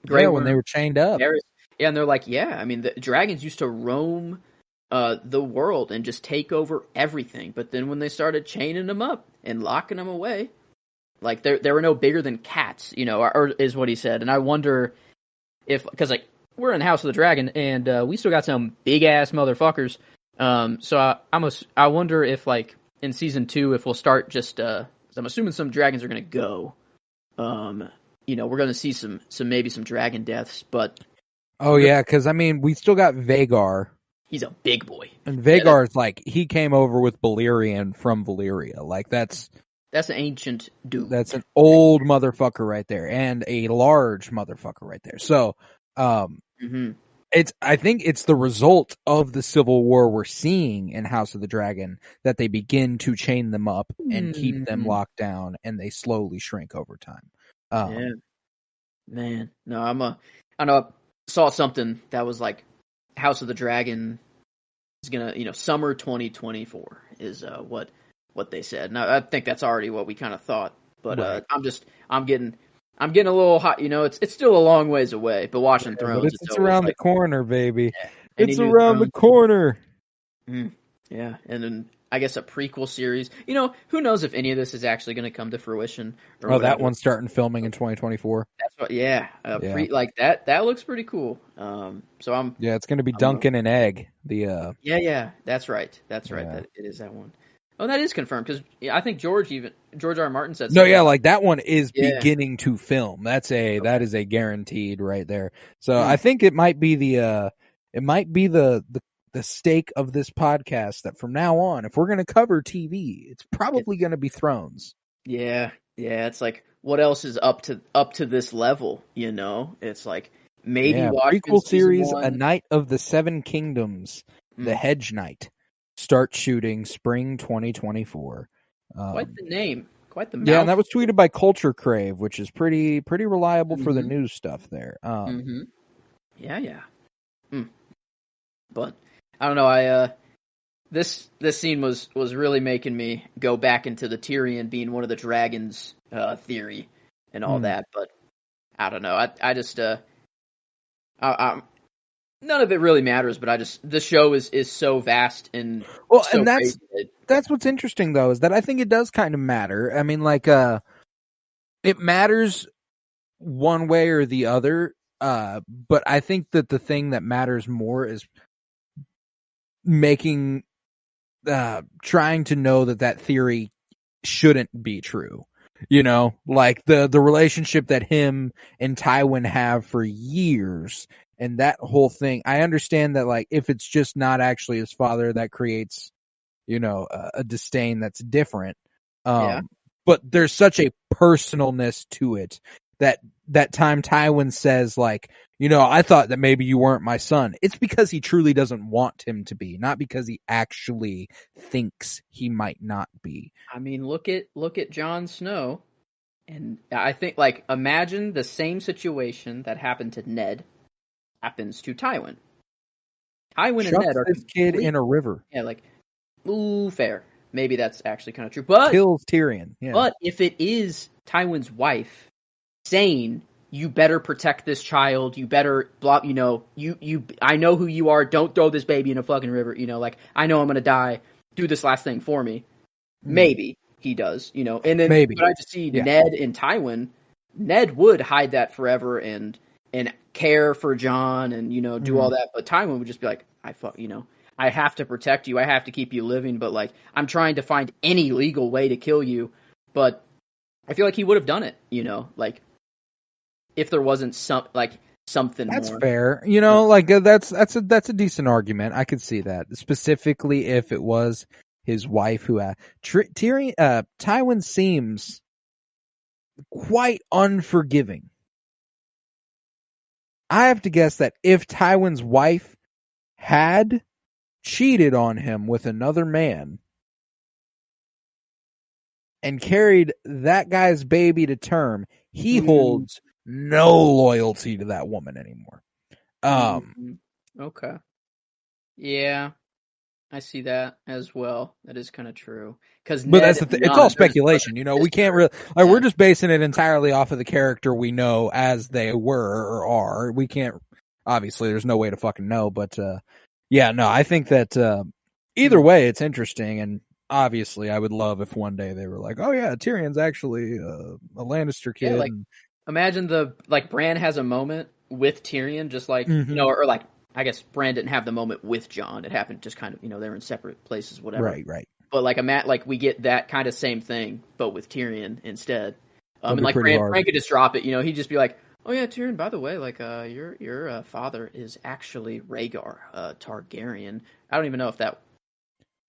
Grey when they were chained up. Yeah, and they're like, I mean, the dragons used to roam the world and just take over everything. But then when they started chaining them up and locking them away, like, they were no bigger than cats, you know, or is what he said. And I wonder if, because, like, we're in House of the Dragon, and we still got some big-ass motherfuckers. So I wonder if, like, in Season 2, if we'll start just, I'm assuming some dragons are going to go. You know, we're going to see maybe some dragon deaths, but... Oh, yeah, because, I mean, we still got Vhagar. He's a big boy. And Vhagar's, like, he came over with Balerion from Valyria. Like, that's an ancient dude. That's an old motherfucker right there, and a large motherfucker right there. So, I think it's the result of the civil war we're seeing in House of the Dragon that they begin to chain them up and keep them locked down, and they slowly shrink over time. Yeah, man. No, I know. I saw something that was like House of the Dragon is gonna, you know, summer 2024 is what they said. Now I think that's already what we kind of thought, but right. I'm getting a little hot. You know, it's still a long ways away, but watching Thrones, it's around the corner, baby. Yeah, it's around the corner. Yeah, and then I guess a prequel series. You know, who knows if any of this is actually going to come to fruition? Or that one's starting filming in 2024. That's what. Like that looks pretty cool. So I'm. Yeah, it's going to be Duncan and Egg. Yeah, that's right. That it is that one. Oh, that is confirmed because I think George R. Martin said. No, yeah, like that one is beginning to film. That is a guaranteed right there. So I think it might be the stake of this podcast that from now on, if we're going to cover TV, it's probably going to be Thrones. Yeah. It's like, what else is up to this level? You know, it's like maybe prequel series, A Knight of the Seven Kingdoms, The Hedge Knight. Start shooting spring 2024. Quite the name. Quite the mouth. Yeah, and that was tweeted by Culture Crave, which is pretty reliable for the news stuff there. Yeah. But I don't know. This scene was really making me go back into the Tyrion being one of the dragons theory and all that. But I don't know. I just none of it really matters, but the show is so vast and so and crazy. That's what's interesting though, is that I think it does kind of matter. I mean, like, it matters one way or the other, but I think that the thing that matters more is trying to know that theory shouldn't be true. You know, like the relationship that him and Tywin have for years. And that whole thing, I understand that, like, if it's just not actually his father, that creates, you know, a disdain that's different. But there's such a personalness to it that time Tywin says, like, you know, I thought that maybe you weren't my son. It's because he truly doesn't want him to be, not because he actually thinks he might not be. I mean, look at Jon Snow, and I think, like, imagine the same situation that happened to Ned happens to Tywin. Tywin and Ned are this kid in a river. Yeah, like Ooh, fair. Maybe that's actually kind of true. But kills Tyrion. Yeah. But if it is Tywin's wife saying, "You better protect this child. You better blah. I know who you are. Don't throw this baby in a fucking river. I know I'm gonna die. Do this last thing for me." Maybe he does. And then Maybe. But I just see Ned and Tywin. Ned would hide that forever and care for Jon and do all that. But Tywin would just be like, I have to protect you. I have to keep you living, but I'm trying to find any legal way to kill you. But I feel like he would have done it, if there wasn't something that's more. Fair. That's a decent argument. I could see that. Specifically if it was his wife who Tywin seems quite unforgiving. I have to guess that if Tywin's wife had cheated on him with another man and carried that guy's baby to term, he holds no loyalty to that woman anymore. Okay. Yeah, I see that as well. That is kind of true. But that's the thing. It's all speculation. We can't really we're just basing it entirely off of the character we know as they were or are. We can't. Obviously, there's no way to fucking know. But I think that either way, it's interesting. And obviously, I would love if one day they were like, "Oh yeah, Tyrion's actually a Lannister kid." Yeah, imagine Bran has a moment with Tyrion, just I guess Bran didn't have the moment with Jon. It happened just kind of, they were in separate places, whatever. Right. But we get that kind of same thing, but with Tyrion instead. Bran could just drop it. He'd just be like, "Oh yeah, Tyrion. By the way, your father is actually Rhaegar Targaryen." I don't even know if that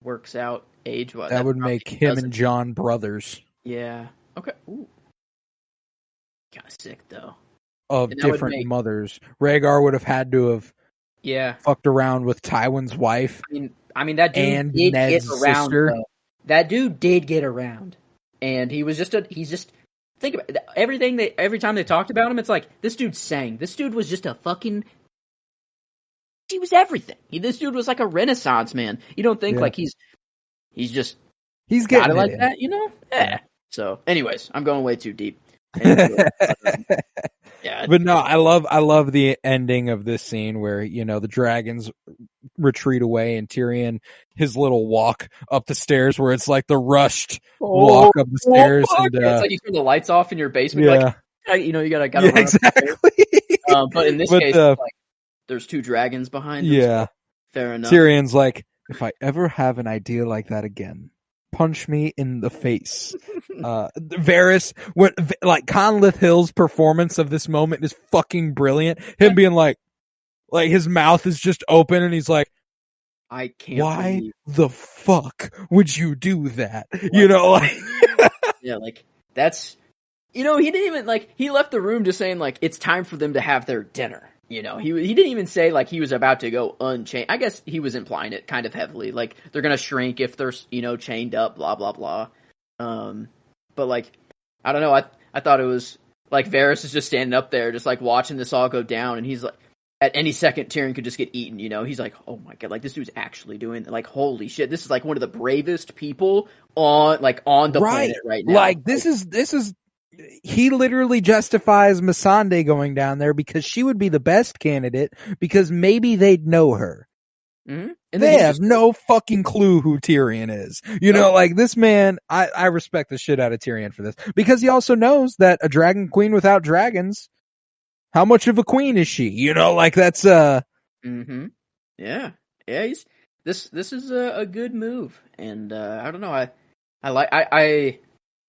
works out age-wise. That would make him and Jon brothers. Yeah. Okay. Ooh. Kind of sick though. Of different mothers. Rhaegar would have had to have fucked around with Tywin's wife. I mean that dude and did Ned's get around. sister. That dude did get around, and he's just think about it. Every time they talked about him, it's like this dude sang. This dude was just a fucking. He was everything. This dude was like a Renaissance man. You don't think he's getting like it that, Yeah. So, anyways, I'm going way too deep. But no, I love the ending of this scene where the dragons retreat away and Tyrion his little walk up the stairs where it's like the rushed walk up the stairs and it's like you turn the lights off in your basement. You gotta run exactly. But in this case, there's two dragons behind him. Yeah, so fair enough. Tyrion's like, if I ever have an idea like that again, punch me in the face. Varys, Conleth Hill's performance of this moment is fucking brilliant. Him being like his mouth is just open and he's like, I can't. Why the fuck would you do that? That's, he didn't even he left the room just saying it's time for them to have their dinner. He didn't even say he was about to go unchained. I guess he was implying it kind of heavily, they're gonna shrink if they're chained up, blah blah blah. But I don't know. I thought it was Varys is just standing up there, just watching this all go down, and he's like, at any second Tyrion could just get eaten. He's like, oh my god, this dude's actually doing it. Holy shit, this is one of the bravest people on the planet right now. This is. He literally justifies Missandei going down there because she would be the best candidate because maybe they'd know her. Mm-hmm. And they have no fucking clue who Tyrion is. This man, I respect the shit out of Tyrion for this because he also knows that a dragon queen without dragons, how much of a queen is she? That's Mm-hmm. Yeah. This is a good move. And, I don't know. I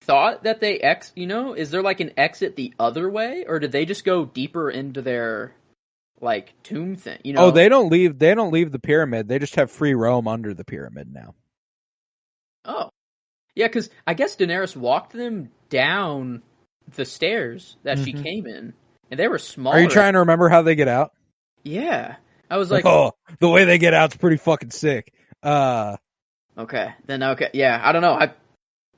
thought that they is there an exit the other way, or did they just go deeper into their tomb thing? Oh, they don't leave the pyramid. They just have free roam under the pyramid now. Oh, yeah, because I guess Daenerys walked them down the stairs that she came in, and they were small. Are you trying to remember how they get out? Yeah, I was like, oh, the way they get out's pretty fucking sick. Okay, yeah, I don't know.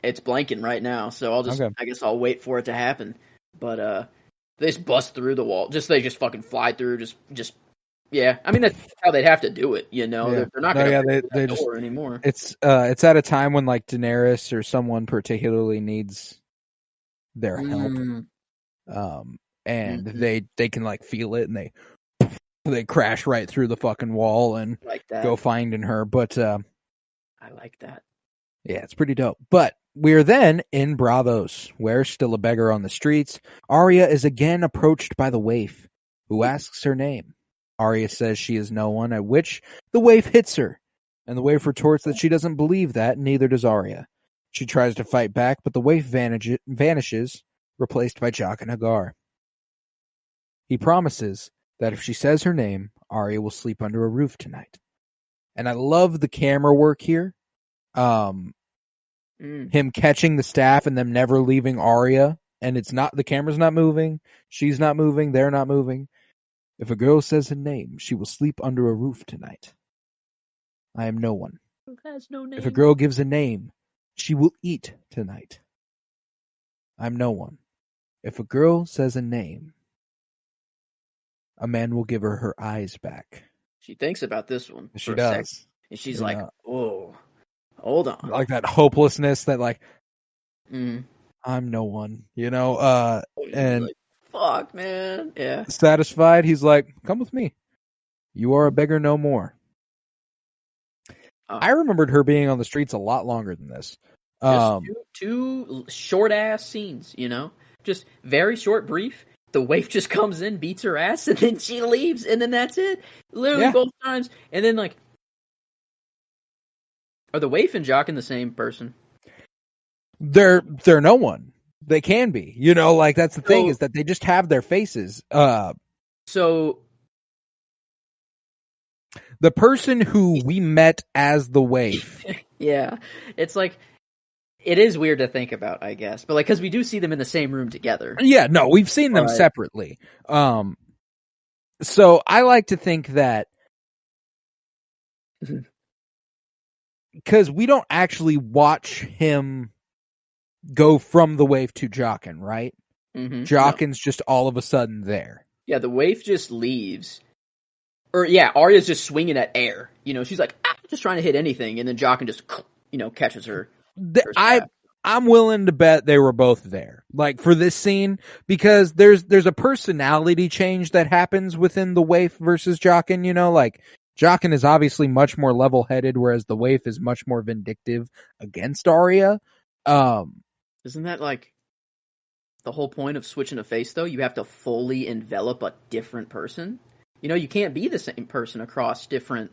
It's blanking right now, so I guess I'll wait for it to happen. But they just bust through the wall. They just fucking fly through, just Yeah, I mean that's how they'd have to do it. You know, Yeah. they're not going to they door just anymore. It's at a time when like Daenerys or someone particularly needs their help, and they can like feel it, and they crash right through the fucking wall and like that. Go finding her. But I like that. Yeah, it's pretty dope. But we're then in Bravos, where, still a beggar on the streets, Arya is again approached by the waif, who asks her name. Arya says she is no one, at which the waif hits her, and the waif retorts that she doesn't believe that, neither does Arya. She tries to fight back, but the waif vanishes, replaced by Jaqen H'ghar. He promises that if she says her name, Arya will sleep under a roof tonight. And I love the camera work here. Him catching the staff and them never leaving Arya, and the camera's not moving, she's not moving, they're not moving. If a girl says her name, she will sleep under a roof tonight. I am no one. Who has no name? If a girl gives a name, she will eat tonight. I'm no one. If a girl says a name, a man will give her her eyes back. She thinks about this one. She does. And she's like, whoa, hold on. Like that hopelessness that like, I'm no one, and like, fuck, man. Yeah. Satisfied, he's like, come with me. You are a beggar no more. I remembered her being on the streets a lot longer than this. Just two short ass scenes, just very short, brief. The waif just comes in, beats her ass, and then she leaves, and then that's it. Literally both times. And then, like, are the waif and Jaqen the same person? They're no one. They can be. Like, that's the thing, is that they just have their faces. So the person who we met as the waif. Yeah. It's like, it is weird to think about, I guess. But, like, because we do see them in the same room together. Yeah, no, we've seen them separately. So I like to think that, because we don't actually watch him go from the waif to Jaqen, right? Jaqen's just all of a sudden there. Yeah, the waif just leaves. Or, Arya's just swinging at air. She's like, just trying to hit anything. And then Jaqen just, catches her. I'm willing to bet they were both there, like, for this scene, because there's a personality change that happens within the waif versus Jaqen. Like, Jaqen is obviously much more level-headed, whereas the waif is much more vindictive against Arya. Isn't that like the whole point of switching a face, though? You have to fully envelop a different person. You can't be the same person across different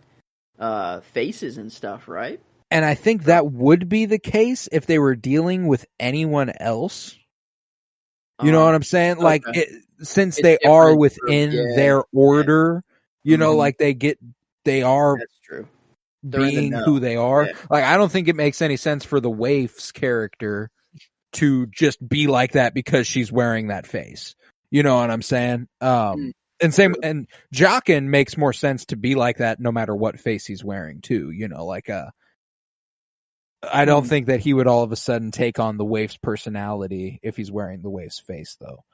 faces and stuff, right? And I think that would be the case if they were dealing with anyone else. You know what I'm saying? Okay. Like, since they are within their order, like they are That's true. being who they are. Yeah. Like, I don't think it makes any sense for the waif's character to just be like that because she's wearing that face. You know what I'm saying? And Jaqen makes more sense to be like that no matter what face he's wearing too. I don't think that he would all of a sudden take on the waif's personality if he's wearing the waif's face, though.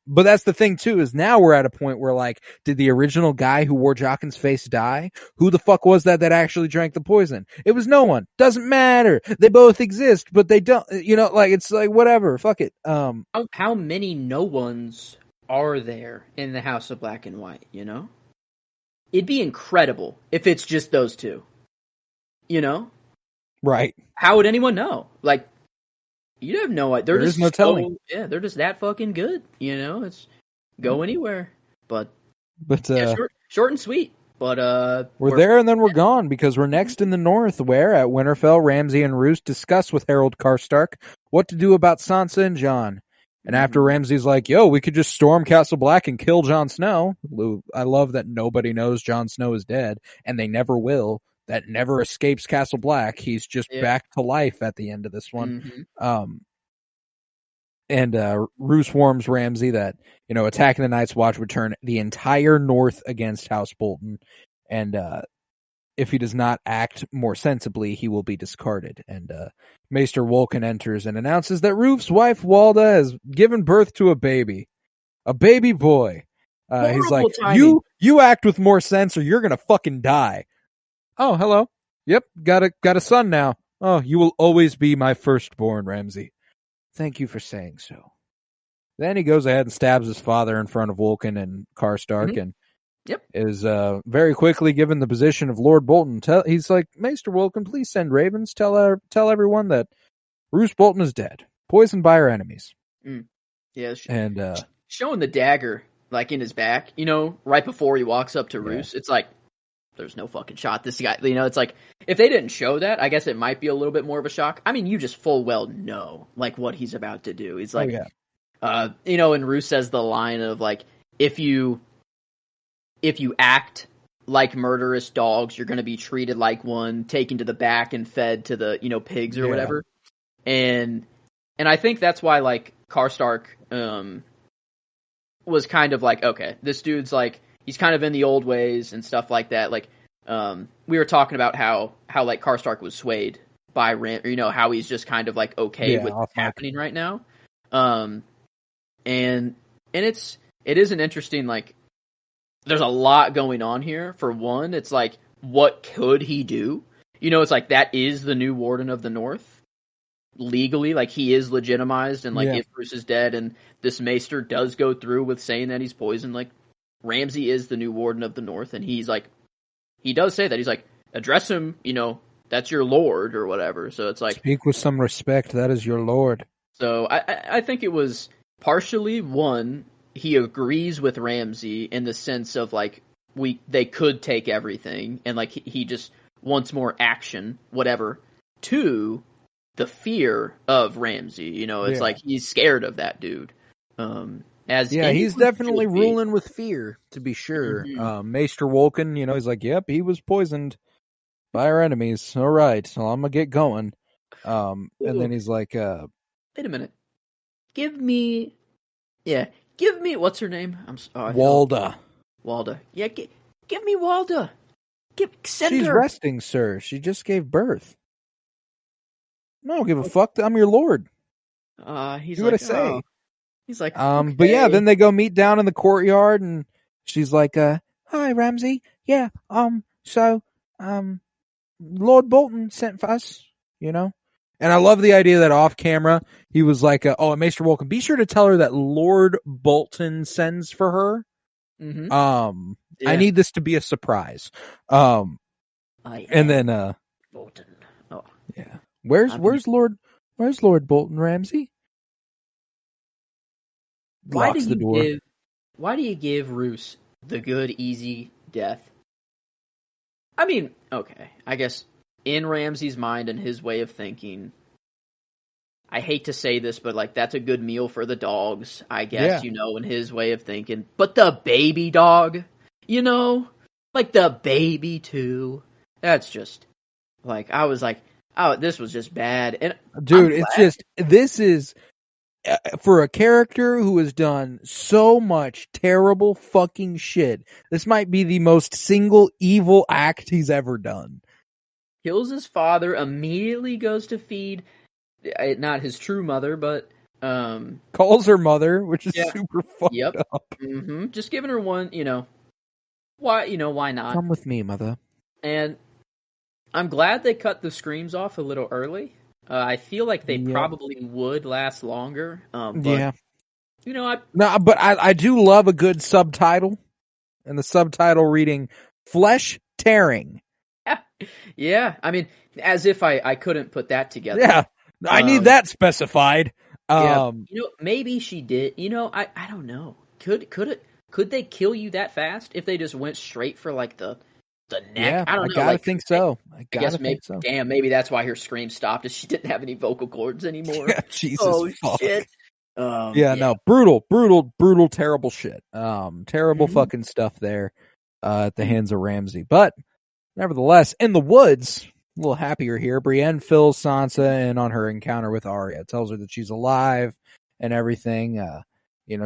But that's the thing, too, is now we're at a point where, like, did the original guy who wore Jaqen's face die? Who the fuck was that actually drank the poison? It was no one. Doesn't matter. They both exist, but they don't, like, it's like, whatever. Fuck it. How many no ones are there in the House of Black and White, It'd be incredible if it's just those two, Right. How would anyone know? Like, you have no idea. There's no telling. Yeah, they're just that fucking good. It's go anywhere. But short and sweet. But we're there and then we're gone, because we're next in the north, where at Winterfell, Ramsay and Roose discuss with Harold Karstark what to do about Sansa and Jon. And after Ramsay's like, yo, we could just storm Castle Black and kill Jon Snow. I love that nobody knows Jon Snow is dead, and they never will. That never escapes Castle Black. He's just back to life at the end of this one. And Roose warns Ramsay that, attacking the Night's Watch would turn the entire North against House Bolton. And if he does not act more sensibly, he will be discarded. And Maester Wolkan enters and announces that Roof's wife, Walda, has given birth to a baby boy. He's like, you act with more sense or you're going to fucking die. Oh, hello. Yep. Got a son now. Oh, you will always be my firstborn, Ramsay. Thank you for saying so. Then he goes ahead and stabs his father in front of Vulcan and Karstark and is very quickly given the position of Lord Bolton. He's like, Maester Vulcan, please send ravens. Tell everyone that Roose Bolton is dead, poisoned by our enemies. Yeah, and showing the dagger like in his back, right before he walks up to Roose. It's like there's no fucking shot. This guy, it's like if they didn't show that, I guess it might be a little bit more of a shock. I mean, you just full well know like what he's about to do. He's like, and Roose says the line of like, if you act like murderous dogs, you're going to be treated like one, taken to the back and fed to the, pigs or whatever. And I think that's why like Karstark was kind of like, okay, this dude's like, he's kind of in the old ways and stuff like that. Like, we were talking about how like Karstark was swayed by Ram, or, how he's just kind of like okay with what's happening right now. And it is an interesting, like, there's a lot going on here. For one, it's like, what could he do? It's like, that is the new Warden of the North. Legally, like, he is legitimized, and like, if Bruce is dead and this Maester does go through with saying that he's poisoned, like, Ramsay is the new Warden of the North, and he's like, he does say that. He's like, address him, that's your lord or whatever. So it's like, speak with some respect, that is your lord. So I think it was partially, one, he agrees with Ramsay in the sense of like, they could take everything, and like he just wants more action, whatever. Two, the fear of Ramsay, it's like he's scared of that dude. He's definitely ruling with fear, to be sure. Mm-hmm. Maester Vulcan, he's like, yep, he was poisoned by our enemies. All right, so I'm gonna get going. And then he's like, wait a minute, give me what's her name? Walda. Walda. Yeah, give me Walda. She's resting, sir. She just gave birth. I don't give a fuck. I'm your lord. He's do like, what I say. Oh. He's like, okay. But yeah, then they go meet down in the courtyard, and she's like, "Hi, Ramsay. Yeah, so, Lord Bolton sent for us, And I love the idea that off camera he was like, Maester Vulcan, be sure to tell her that Lord Bolton sends for her. Mm-hmm. I need this to be a surprise. And then Bolton. Oh yeah. Where's Lord Bolton, Ramsay? Why do you give Roose the good, easy death? I mean, okay, I guess in Ramsay's mind and his way of thinking, I hate to say this, but like, that's a good meal for the dogs, I guess, in his way of thinking. But the baby dog, like the baby too, that's just like, I was like, oh, this was just bad. And dude, this is for a character who has done so much terrible fucking shit. This might be the most single evil act he's ever done. Kills his father, immediately goes to feed, not his true mother, but calls her mother, which is super fucked up. Mm-hmm. Just giving her one, why not? Come with me, mother. And I'm glad they cut the screams off a little early. I feel like they probably would last longer. But, but I do love a good subtitle, and the subtitle reading "Flesh Tearing." Yeah, I mean, as if I couldn't put that together. Yeah, I need that specified. Maybe she did. I don't know. Could they kill you that fast if they just went straight for like the neck? Yeah, I don't know. I gotta think so. I guess maybe. So. Damn, maybe that's why her scream stopped. Is she didn't have any vocal cords anymore? Jesus, fuck. Shit. No, brutal, terrible shit. Terrible fucking stuff there at the hands of Ramsay. But nevertheless, in the woods, a little happier here. Brienne fills Sansa in on her encounter with Arya. Tells her that she's alive and everything.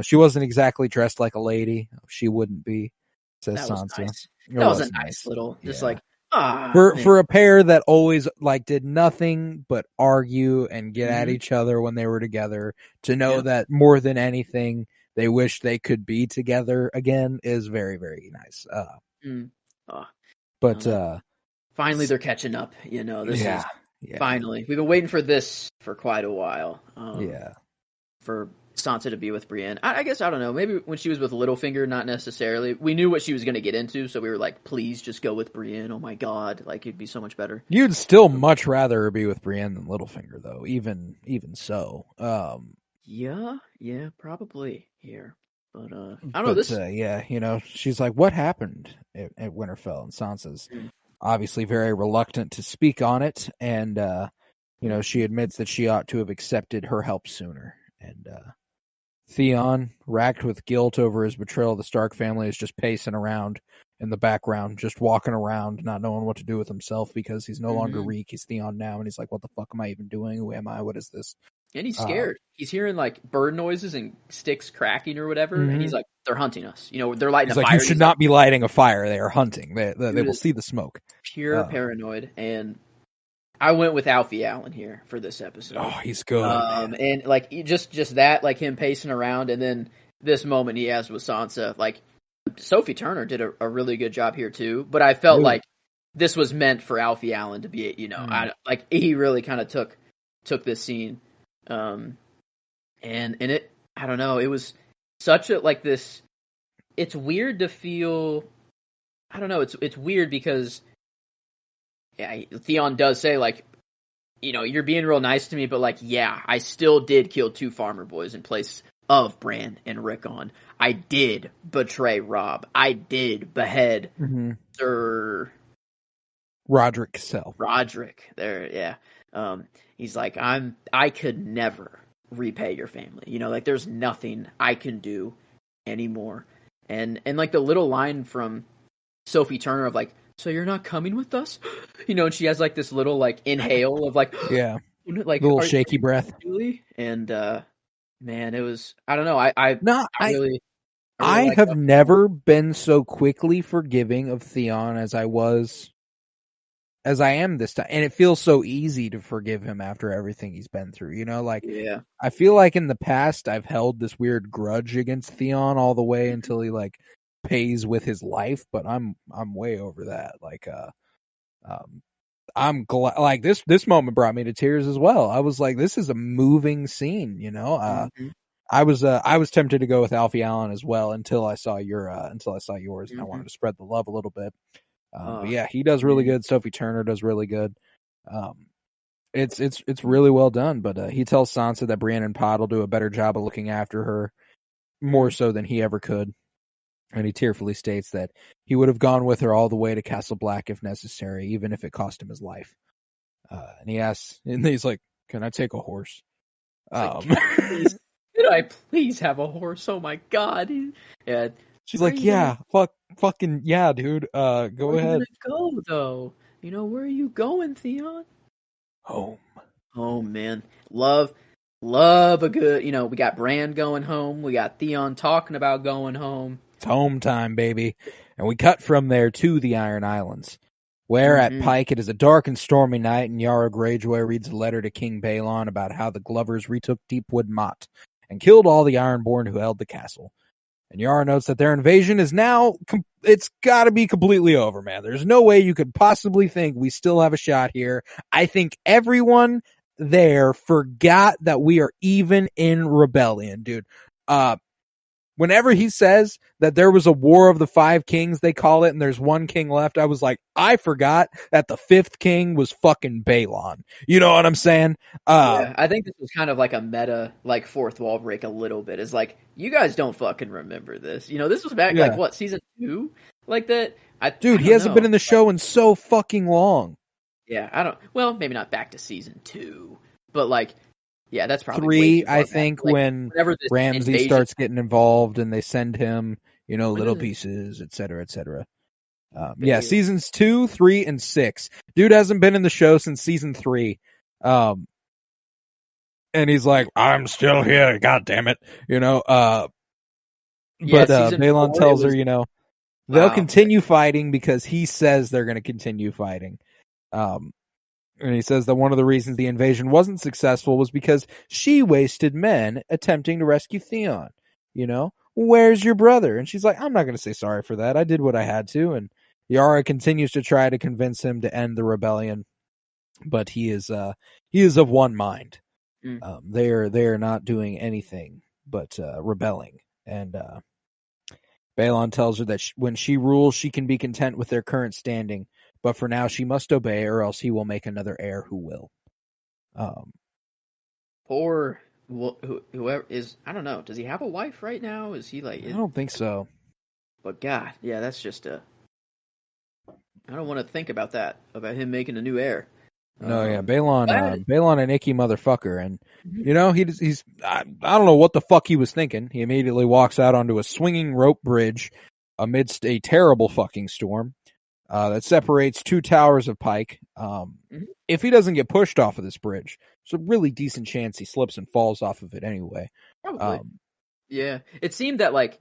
She wasn't exactly dressed like a lady. She wouldn't be, says Sansa. Nice. That was a nice little, just like, for a pair that always like did nothing but argue and get at each other when they were together, to know that more than anything they wish they could be together again is very, very nice. Finally they're catching up. This is yeah. Finally. We've been waiting for this for quite a while. For Sansa to be with Brienne. I guess, I don't know, maybe when she was with Littlefinger, not necessarily. We knew what she was going to get into, so we were like, please just go with Brienne. Oh my god, like, it'd be so much better. You'd still much rather be with Brienne than Littlefinger, though, even so. Yeah, probably here. But I don't know, she's like, what happened at Winterfell? And Sansa's obviously very reluctant to speak on it, and she admits that she ought to have accepted her help sooner. And Theon, racked with guilt over his betrayal of the Stark family, is just pacing around in the background, just walking around, not knowing what to do with himself because he's no longer Reek. He's Theon now, and he's like, what the fuck am I even doing? Who am I? What is this? And he's scared. He's hearing like bird noises and sticks cracking or whatever, and he's like, they're hunting us. They're lighting a fire. You should not be lighting a fire. They are hunting. They will see the smoke. Pure paranoid. And I went with Alfie Allen here for this episode. Oh, he's good. And like just that, like him pacing around, and then this moment he has with Sansa. Like Sophie Turner did a really good job here too. But I felt like this was meant for Alfie Allen to be. He really kind of took this scene. And it, I don't know, it was such a like this. It's weird to feel. I don't know. It's weird because. Yeah, Theon does say, like, you're being real nice to me, but, like, yeah, I still did kill 2 farmer boys in place of Bran and Rickon. I did betray Robb. I did behead Sir Roderick Cassell. Roderick, there, yeah. He's like, I could never repay your family. Like, there's nothing I can do anymore. And like, the little line from Sophie Turner of, like, so you're not coming with us? And she has like this little like inhale of like, like little shaky breath. Really? And man, it was, I don't know. I have never been so quickly forgiving of Theon as I am this time. And it feels so easy to forgive him after everything he's been through, I feel like in the past I've held this weird grudge against Theon all the way until he like pays with his life, but I'm way over that. Like I'm glad, like this moment brought me to tears as well. I was like, this is a moving scene, I was tempted to go with Alfie Allen as well until I saw yours, and I wanted to spread the love a little bit. But yeah, he does really good. Sophie Turner does really good. It's really well done, but he tells Sansa that Brienne and Pod will do a better job of looking after her, more so than he ever could. And he tearfully states that he would have gone with her all the way to Castle Black if necessary, even if it cost him his life. And he asks, and he's like, "Can I take a horse?" Could I please have a horse? Oh my god! Yeah, she's like, "Yeah, fucking yeah, dude. Go ahead." Where are you gonna go though? Where are you going, Theon? Home. Oh man, love a good. We got Bran going home. We got Theon talking about going home. It's home time, baby. And we cut from there to the Iron Islands, where at Pike it is a dark and stormy night, and Yara Greyjoy reads a letter to King Balon about how the Glovers retook Deepwood Motte and killed all the Ironborn who held the castle. And Yara notes that their invasion is now, it's got to be completely over, man. There's no way you could possibly think we still have a shot here. I think everyone there forgot that we are even in rebellion, dude. Whenever he says that there was a war of the 5 kings, they call it, and there's 1 king left, I was like, I forgot that the 5th king was fucking Balon. You know what I'm saying? Yeah, I think this was kind of like a meta, like, fourth wall break a little bit. It's like, you guys don't fucking remember this. This was back, like, what, season 2? Like that? Dude, he hasn't been in the show in so fucking long. Yeah, well, maybe not back to season 2, but, like, yeah, that's probably 3, I think, like, when Ramsay starts getting involved and they send him, little pieces, et cetera, et cetera. Yeah, seasons 2, 3, and 6. Dude hasn't been in the show since season 3. And he's like, I'm still here, god damn it. But Balon tells her, they'll continue fighting because he says they're going to continue fighting. And he says that one of the reasons the invasion wasn't successful was because she wasted men attempting to rescue Theon. Where's your brother? And she's like, I'm not going to say sorry for that. I did what I had to. And Yara continues to try to convince him to end the rebellion, but he is of one mind. They are not doing anything but rebelling. And Balon tells her that when she rules, she can be content with their current standing, but for now she must obey, or else he will make another heir who will. Or whoever is, I don't know. Does he have a wife right now? Is he like? I don't think so. But God, yeah, that's just I don't want to think about that, about him making a new heir. No, yeah, Balon an icky motherfucker, and he's I don't know what the fuck he was thinking. He immediately walks out onto a swinging rope bridge amidst a terrible fucking storm that separates two towers of pike. If he doesn't get pushed off of this bridge, there's a really decent chance he slips and falls off of it anyway. Probably. Yeah, it seemed that like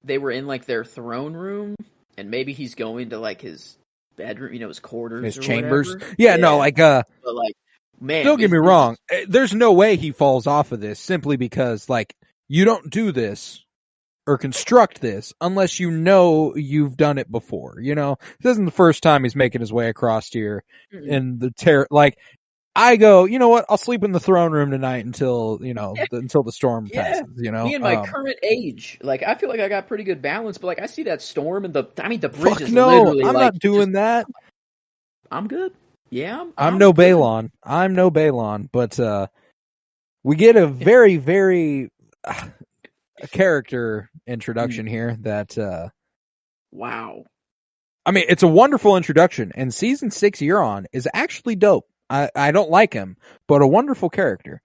they were in like their throne room, and maybe he's going to like his bedroom, his quarters, his or chambers. whatever. Yeah, no, like but like, man, don't get me wrong. There's no way he falls off of this simply because like you don't do this or construct this unless you've done it before. This isn't the first time he's making his way across here in the like. I go, you know what? I'll sleep in the throne room tonight until the storm passes. Me and my current age, like I feel like I got pretty good balance, but like I see that storm and the bridge is literally. I'm not doing that. I'm good. Yeah, I'm no Balon. I'm no Balon, but we get a very, very character introduction here that. Wow. I mean, it's a wonderful introduction, and season 6 Euron is actually dope. I don't like him, but a wonderful character.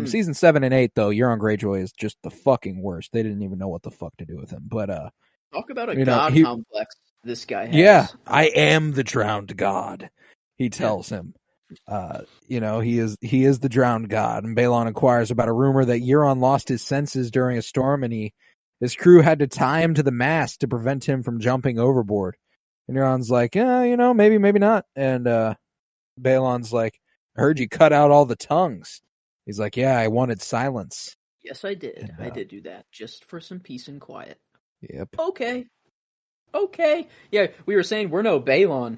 Season 7 and 8 though, Euron Greyjoy is just the fucking worst. They didn't even know what the fuck to do with him. But talk about a god complex this guy has. Yeah, I am the drowned god. He tells him. He is the drowned god. And Balon inquires about a rumor that Euron lost his senses during a storm, and his crew had to tie him to the mast to prevent him from jumping overboard. And Euron's like, maybe, maybe not. And Balon's like, I heard you cut out all the tongues. He's like, yeah, I wanted silence. Yes, I did. And, I did do that just for some peace and quiet. Yep. Okay. Yeah, we were saying we're no Balon.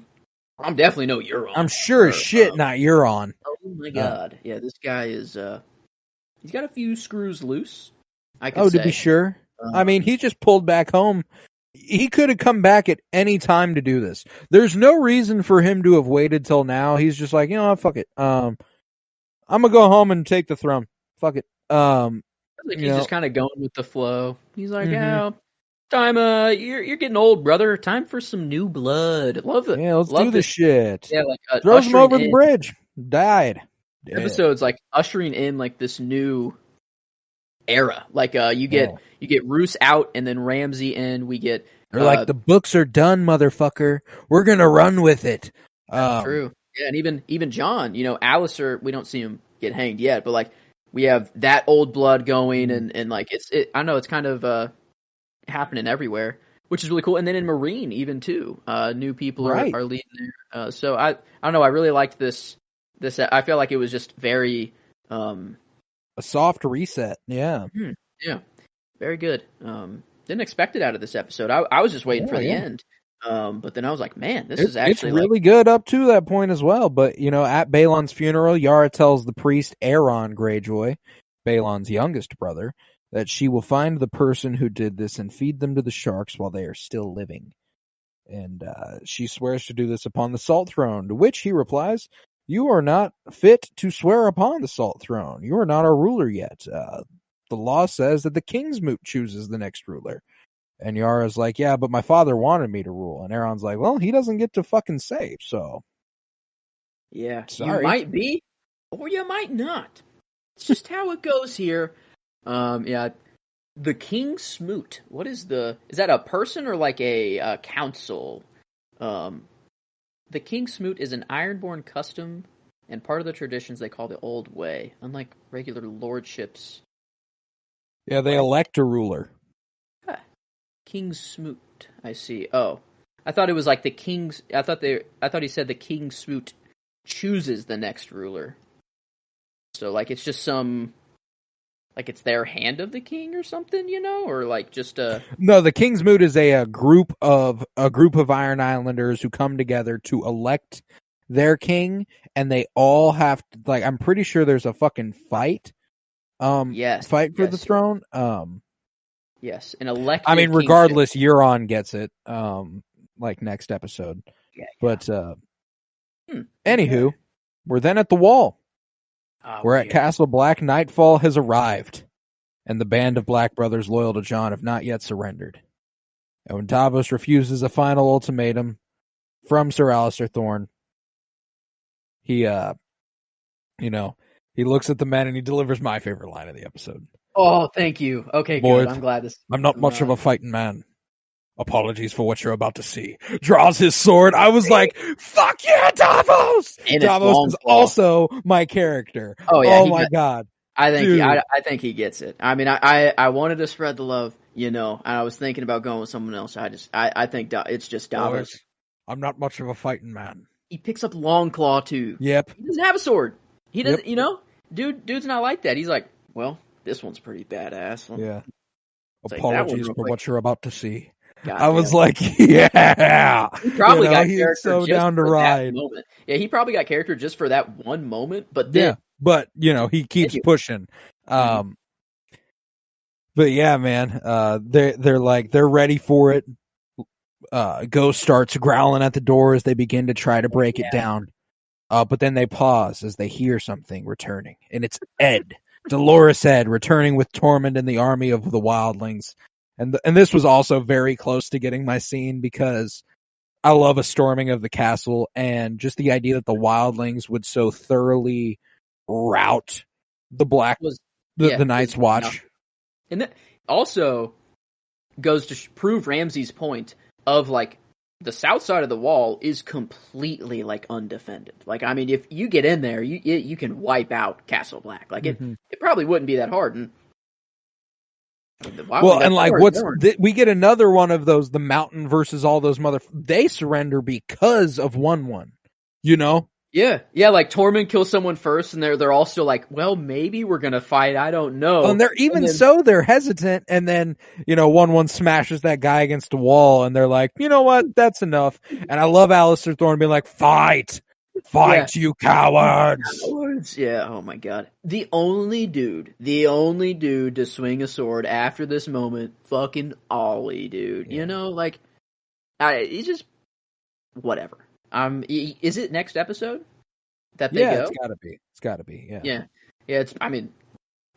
I'm definitely no Euron. I'm sure as shit not Euron. Oh my god. Yeah, this guy is, he's got a few screws loose, I could say. To be sure. I mean, he just pulled back home. He could have come back at any time to do this. There's no reason for him to have waited till now. He's just like, fuck it. I'm gonna go home and take the throne. Fuck it. He's just kind of going with the flow. He's like, time. You're getting old, brother. Time for some new blood. Love it. Yeah, let's do this shit. Yeah, like throws him over the bridge. Died. Episodes like ushering in like this new era. Like you get Roose out and then Ramsay in. We get they're like, the books are done, motherfucker. We're gonna run with it. That's true. Yeah, and even John, Alistair, we don't see him get hanged yet, but like we have that old blood going, and like I know it's kind of happening everywhere, which is really cool. And then in Marine, even too, new people are leading there. So I don't know. I really liked this. I feel like it was just very a soft reset. Yeah. Yeah. Very good. Didn't expect it out of this episode. I was just waiting for the end. But then I was like, man, this is actually it's really good up to that point as well. But at Balon's funeral, Yara tells the priest Aeron Greyjoy, Balon's youngest brother, that she will find the person who did this and feed them to the sharks while they are still living. And she swears to do this upon the Salt Throne, to which he replies, "You are not fit to swear upon the Salt Throne. You are not our ruler yet. The law says that the King's Moot chooses the next ruler." And Yara's like, yeah, but my father wanted me to rule. And Aeron's like, well, he doesn't get to fucking say, so. Yeah, sorry. You might be, or you might not. It's just how it goes here. Yeah, the King's Smoot. Is that a person or like a council? The King's Smoot is an Ironborn custom and part of the traditions they call the Old Way, unlike regular lordships. Yeah, they elect a ruler. King's Smoot. I see. Oh, I thought it was like the King's. I thought he said the King's Smoot chooses the next ruler. So like it's just some like it's their hand of the king or something, or like just No, the King's Moot is a group of Iron Islanders who come together to elect their king, and they all have to, like, I'm pretty sure there's a fucking fight. Fight for the throne. Yes, an elected. I mean, regardless, Euron gets it. Like next episode. Yeah. But anywho, we're then at the Wall. We're at Castle Black. Nightfall has arrived, and the band of Black brothers loyal to Jon have not yet surrendered. And when Davos refuses a final ultimatum from Sir Alistair Thorne, he looks at the men and he delivers my favorite line of the episode. Oh, thank you. Okay, Boyd, good. I'm glad this. I'm not much of a fighting man. Apologies for what you're about to see. Draws his sword. I was like, fuck yeah, Davos! And Davos is also my character. Oh, yeah. Oh, my God. I think he gets it. I mean, I wanted to spread the love, and I was thinking about going with someone else. I think it's just Davos. Boys, I'm not much of a fighting man. He picks up Longclaw, too. Yep. He doesn't have a sword. He doesn't, dude's not like that. He's like, well, this one's pretty badass. Yeah. It's Apologies for what you're about to see. God, I was like, yeah. He probably got character so just down to for ride. that moment. Yeah, he probably got character just for that one moment, but then... Yeah, but, he keeps pushing. But yeah, man, they're ready for it. Ghost starts growling at the door as they begin to try to break it down. But then they pause as they hear something returning. And it's Ed, Dolorous Ed, returning with Tormund and the army of the wildlings. And this was also very close to getting my scene because I love a storming of the castle and just the idea that the wildlings would so thoroughly rout the the Night's Watch. And that also goes to prove Ramsay's point of, like, the south side of the wall is completely, like, undefended. Like, I mean, if you get in there, you can wipe out Castle Black. Like, it probably wouldn't be that hard. And we get another one of those, the mountain versus all those they surrender because of 1-1, Yeah, like Tormund kills someone first, and they're all still like, well, maybe we're gonna fight. I don't know. And they're hesitant, and then 1-1 smashes that guy against the wall, and they're like, you know what, that's enough. And I love Alistair Thorne being like, fight, you cowards. Yeah. Oh my God. The only dude to swing a sword after this moment, fucking Ollie, dude. Yeah. He's just whatever. Is it next episode that they go? It's gotta be. Yeah. Yeah.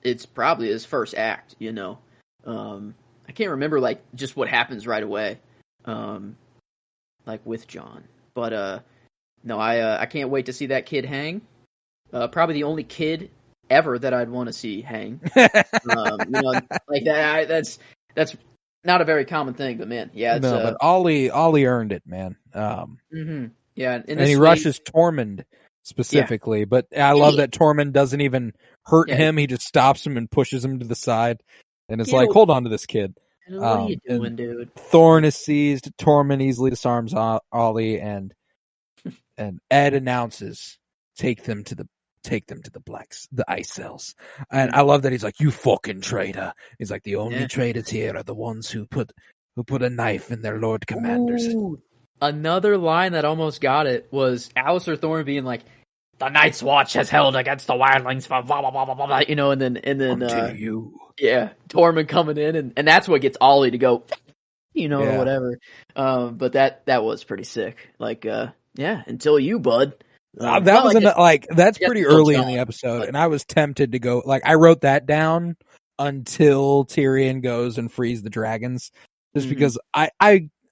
It's probably his first act. I can't remember like just what happens right away, like with Jon. But no, I can't wait to see that kid hang. Probably the only kid ever that I'd want to see hang. Like that. That's not a very common thing, but man, yeah. But Ollie earned it, man. Yeah, and he rushes Tormund specifically, but I love that Tormund doesn't even hurt him. He just stops him and pushes him to the side, and it's like, hold on to this kid. What are you doing, dude? Thorne is seized. Tormund easily disarms Ollie, and Ed announces, "Take them to the ice cells." And I love that he's like, "You fucking traitor." He's like, "The only traitors here are the ones who put a knife in their Lord Commander's." Ooh. Another line that almost got it was Alistair Thorne being like, "The Night's Watch has held against the wildlings for blah blah blah blah blah," and then Tormund coming in, and that's what gets Ollie to go, or whatever. But that was pretty sick. Like, until you, bud. That's pretty early in the episode, and I was tempted to go. Like, I wrote that down until Tyrion goes and frees the dragons, just because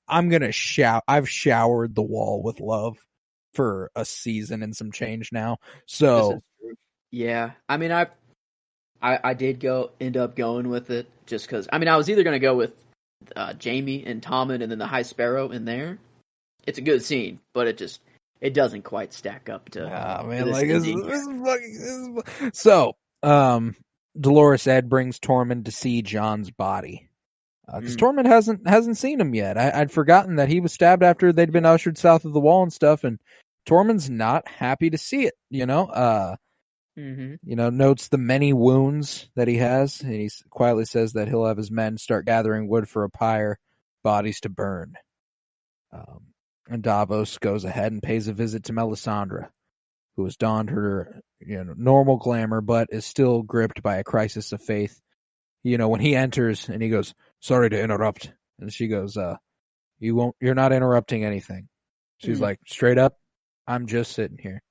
I'm gonna shout. I've showered the wall with love for a season and some change now. So, yeah, I mean, I did end up going with it just because. I mean, I was either gonna go with Jaime and Tommen, and then the High Sparrow in there. It's a good scene, but it doesn't quite stack up to. So, Dolorous Ed brings Tormund to see Jon's body. Because Tormund hasn't seen him yet. I'd forgotten that he was stabbed after they'd been ushered south of the wall and stuff, and Tormund's not happy to see it, Notes the many wounds that he has, and he quietly says that he'll have his men start gathering wood for a pyre, bodies to burn. And Davos goes ahead and pays a visit to Melisandre, who has donned her normal glamour, but is still gripped by a crisis of faith. When he enters and he goes, "Sorry to interrupt," and she goes, "You're not interrupting anything." She's like, straight up, "I'm just sitting here,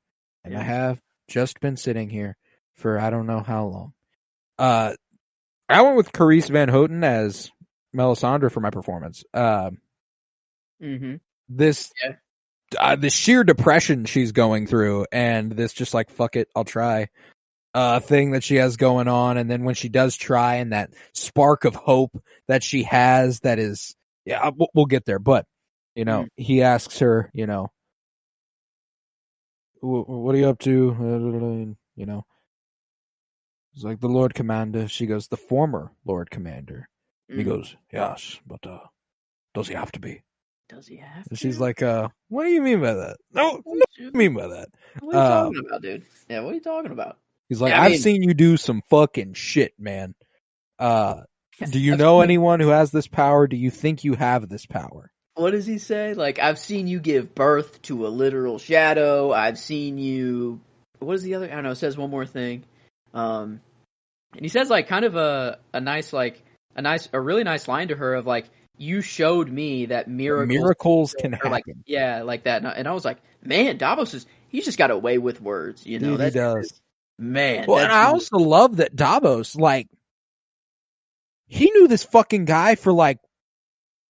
and I have just been sitting here for I don't know how long." I went with Carice Van Houten as Melisandre for my performance. This the sheer depression she's going through, and this just like fuck it, I'll try thing that she has going on, and then when she does try, and that spark of hope that she has, that is, we'll get there. But he asks her, what are you up to? He's like, "The Lord Commander." She goes, "The former Lord Commander." And he goes, "Yes, but does he have to be? Does he have to?" And she's like, "What do you mean by that? No, what do you mean by that? What are you talking about, dude? Yeah, what are you talking about?" He's like, "I've seen you do some fucking shit, man. Do you know anyone who has this power? Do you think you have this power?" What does he say? Like, "I've seen you give birth to a literal shadow. I've seen you." What is the other? I don't know. It says one more thing. And he says like kind of a really nice line to her of like, "You showed me that miracles can happen." Like, like that. And I was like, man, he's just got a way with words, Dude, he does. Man. Well, and I also love that Davos, like, he knew this fucking guy for like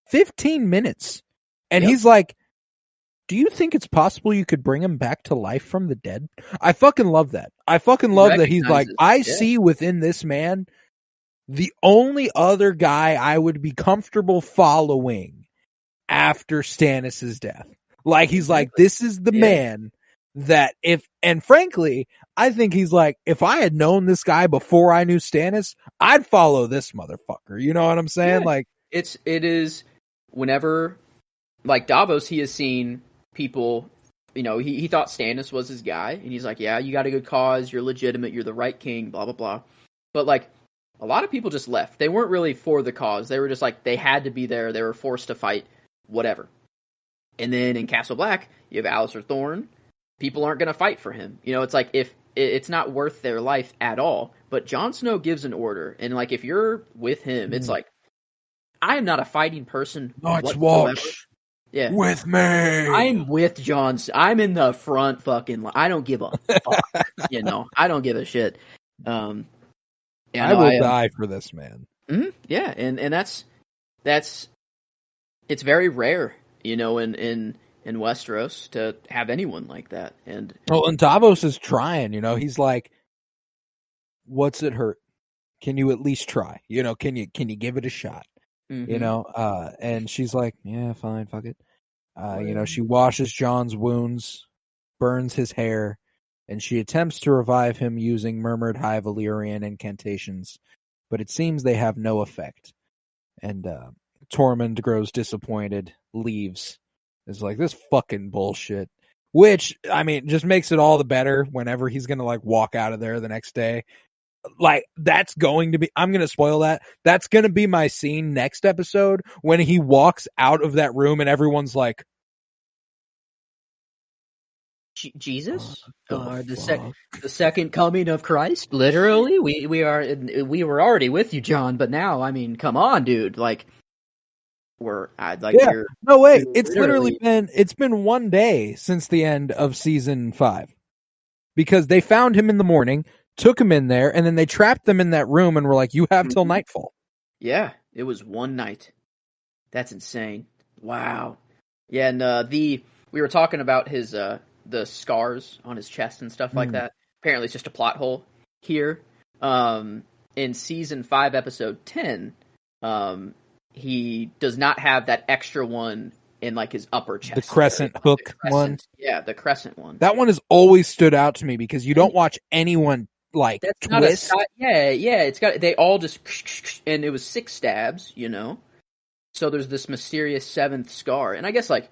15 minutes. And he's like, "Do you think it's possible you could bring him back to life from the dead?" I fucking love that. I fucking love that he's like, "I see within this man the only other guy I would be comfortable following after Stannis' death." Like, he's like, this is the man that and frankly, I think he's like, if I had known this guy before I knew Stannis, I'd follow this motherfucker. You know what I'm saying? Yeah. Like, it is whenever, like, Davos, he has seen people, he thought Stannis was his guy, and he's like, "Yeah, you got a good cause, you're legitimate, you're the right king, blah, blah, blah." But, like, a lot of people just left. They weren't really for the cause. They were just like, they had to be there, they were forced to fight, whatever. And then in Castle Black, you have Alistair Thorne. People aren't going to fight for him. It's like, if it's not worth their life at all. But Jon Snow gives an order, and like, if you're with him, it's like, I am not a fighting person. Night's Watch. Yeah. With me. I'm with Jon. I'm in the front fucking line. I don't give a fuck. I don't give a shit. I will die for this man. Yeah, and that's it's very rare, in Westeros to have anyone like that. And Davos is trying. He's like, "What's it hurt? Can you at least try? Can you give it a shot?" And she's like, "Yeah, fine, fuck it." She washes Jon's wounds, burns his hair, and she attempts to revive him using murmured High Valyrian incantations, but it seems they have no effect. And Tormund grows disappointed, leaves. Is like, this fucking bullshit. Which, I mean, just makes it all the better whenever he's gonna like walk out of there the next day. Like, that's going to be, I'm going to spoil that. That's going to be my scene next episode when he walks out of that room and everyone's like, Jesus? The second coming of Christ? Literally? We were already with you, John, but now, I mean, come on, dude. Like, no way. It's literally been one day since the end of season 5. Because they found him in the morning, took him in there, and then they trapped them in that room and were like, "You have till nightfall." Yeah, it was one night. That's insane. Wow. Yeah, and we were talking about his the scars on his chest and stuff like that. Apparently it's just a plot hole here. In season 5, episode 10, he does not have that extra one in like his upper chest. The crescent hook one? Yeah, the crescent one. That one has always stood out to me because you don't watch anyone like that's twist. It's got, they all just, and it was 6 stabs, So there's this mysterious 7th scar. And I guess like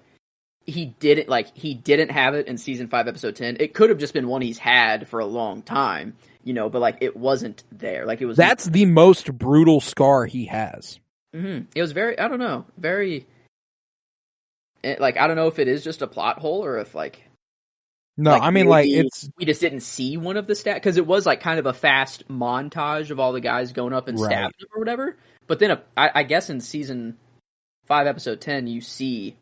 he didn't have it in season 5, episode 10. It could have just been one he's had for a long time, but like it wasn't there. Like it was. That's the most brutal scar he has. Mm-hmm. It was very, I don't know, very. Like I don't know if it is just a plot hole or if like. No, I mean like it's. We just didn't see one of the stats because it was like kind of a fast montage of all the guys going up and stabbing him or whatever. But then I guess in season 5, episode 10, you see.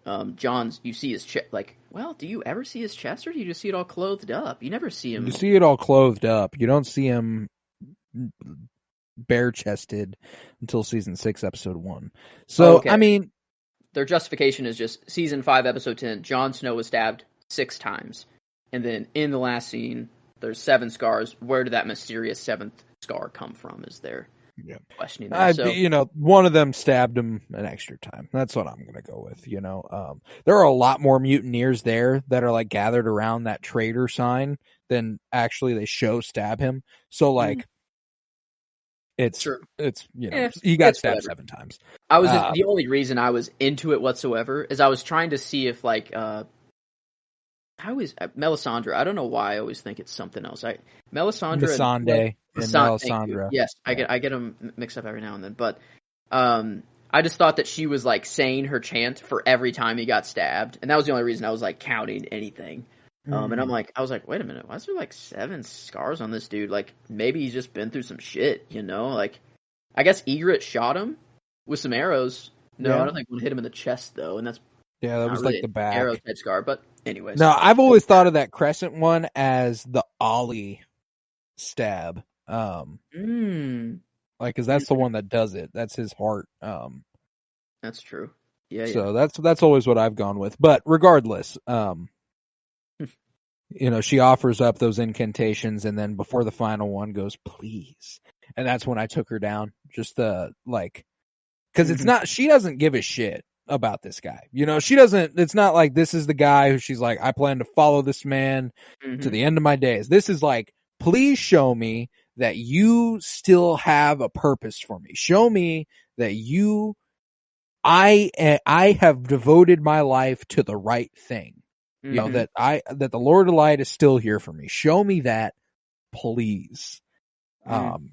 You see his chest. Like, well, do you ever see his chest, or do you just see it all clothed up? You never see him. You see it all clothed up. You don't see him bare-chested until season 6, episode 1. So, I mean, their justification is just season 5, episode 10. Jon Snow was stabbed 6 times, and then in the last scene, there's 7 scars. Where did that mysterious 7th scar come from? Is there? Yeah. Questioning that. So, one of them stabbed him an extra time. That's what I'm going to go with. There are a lot more mutineers there that are like gathered around that traitor sign than actually they show stab him. So like, it's he got stabbed 7 times. I was the only reason I was into it whatsoever is I was trying to see if like Melisandre. I don't know why I always think it's something else. Melisandre and Melisandre. Yes, I get them mixed up every now and then. But I just thought that she was like saying her chant for every time he got stabbed, and that was the only reason I was like counting anything. And I was like, wait a minute, why is there like 7 scars on this dude? Like maybe he's just been through some shit, Like I guess Ygritte shot him with some arrows. No, I don't think one hit him in the chest though, and that's that was really like the back arrow type scar. But anyways, no, I've always thought of that crescent one as the Ollie stab. Like, cause that's the one that does it. That's his heart. That's true. Yeah. So that's always what I've gone with. But regardless, she offers up those incantations, and then before the final one goes, please, and that's when I took her down. Just because it's not. She doesn't give a shit about this guy. She doesn't. It's not like this is the guy who she's like, I plan to follow this man to the end of my days. This is like, please show me that you still have a purpose for me. Show me that I have devoted my life to the right thing. That the Lord of Light is still here for me. Show me that, please.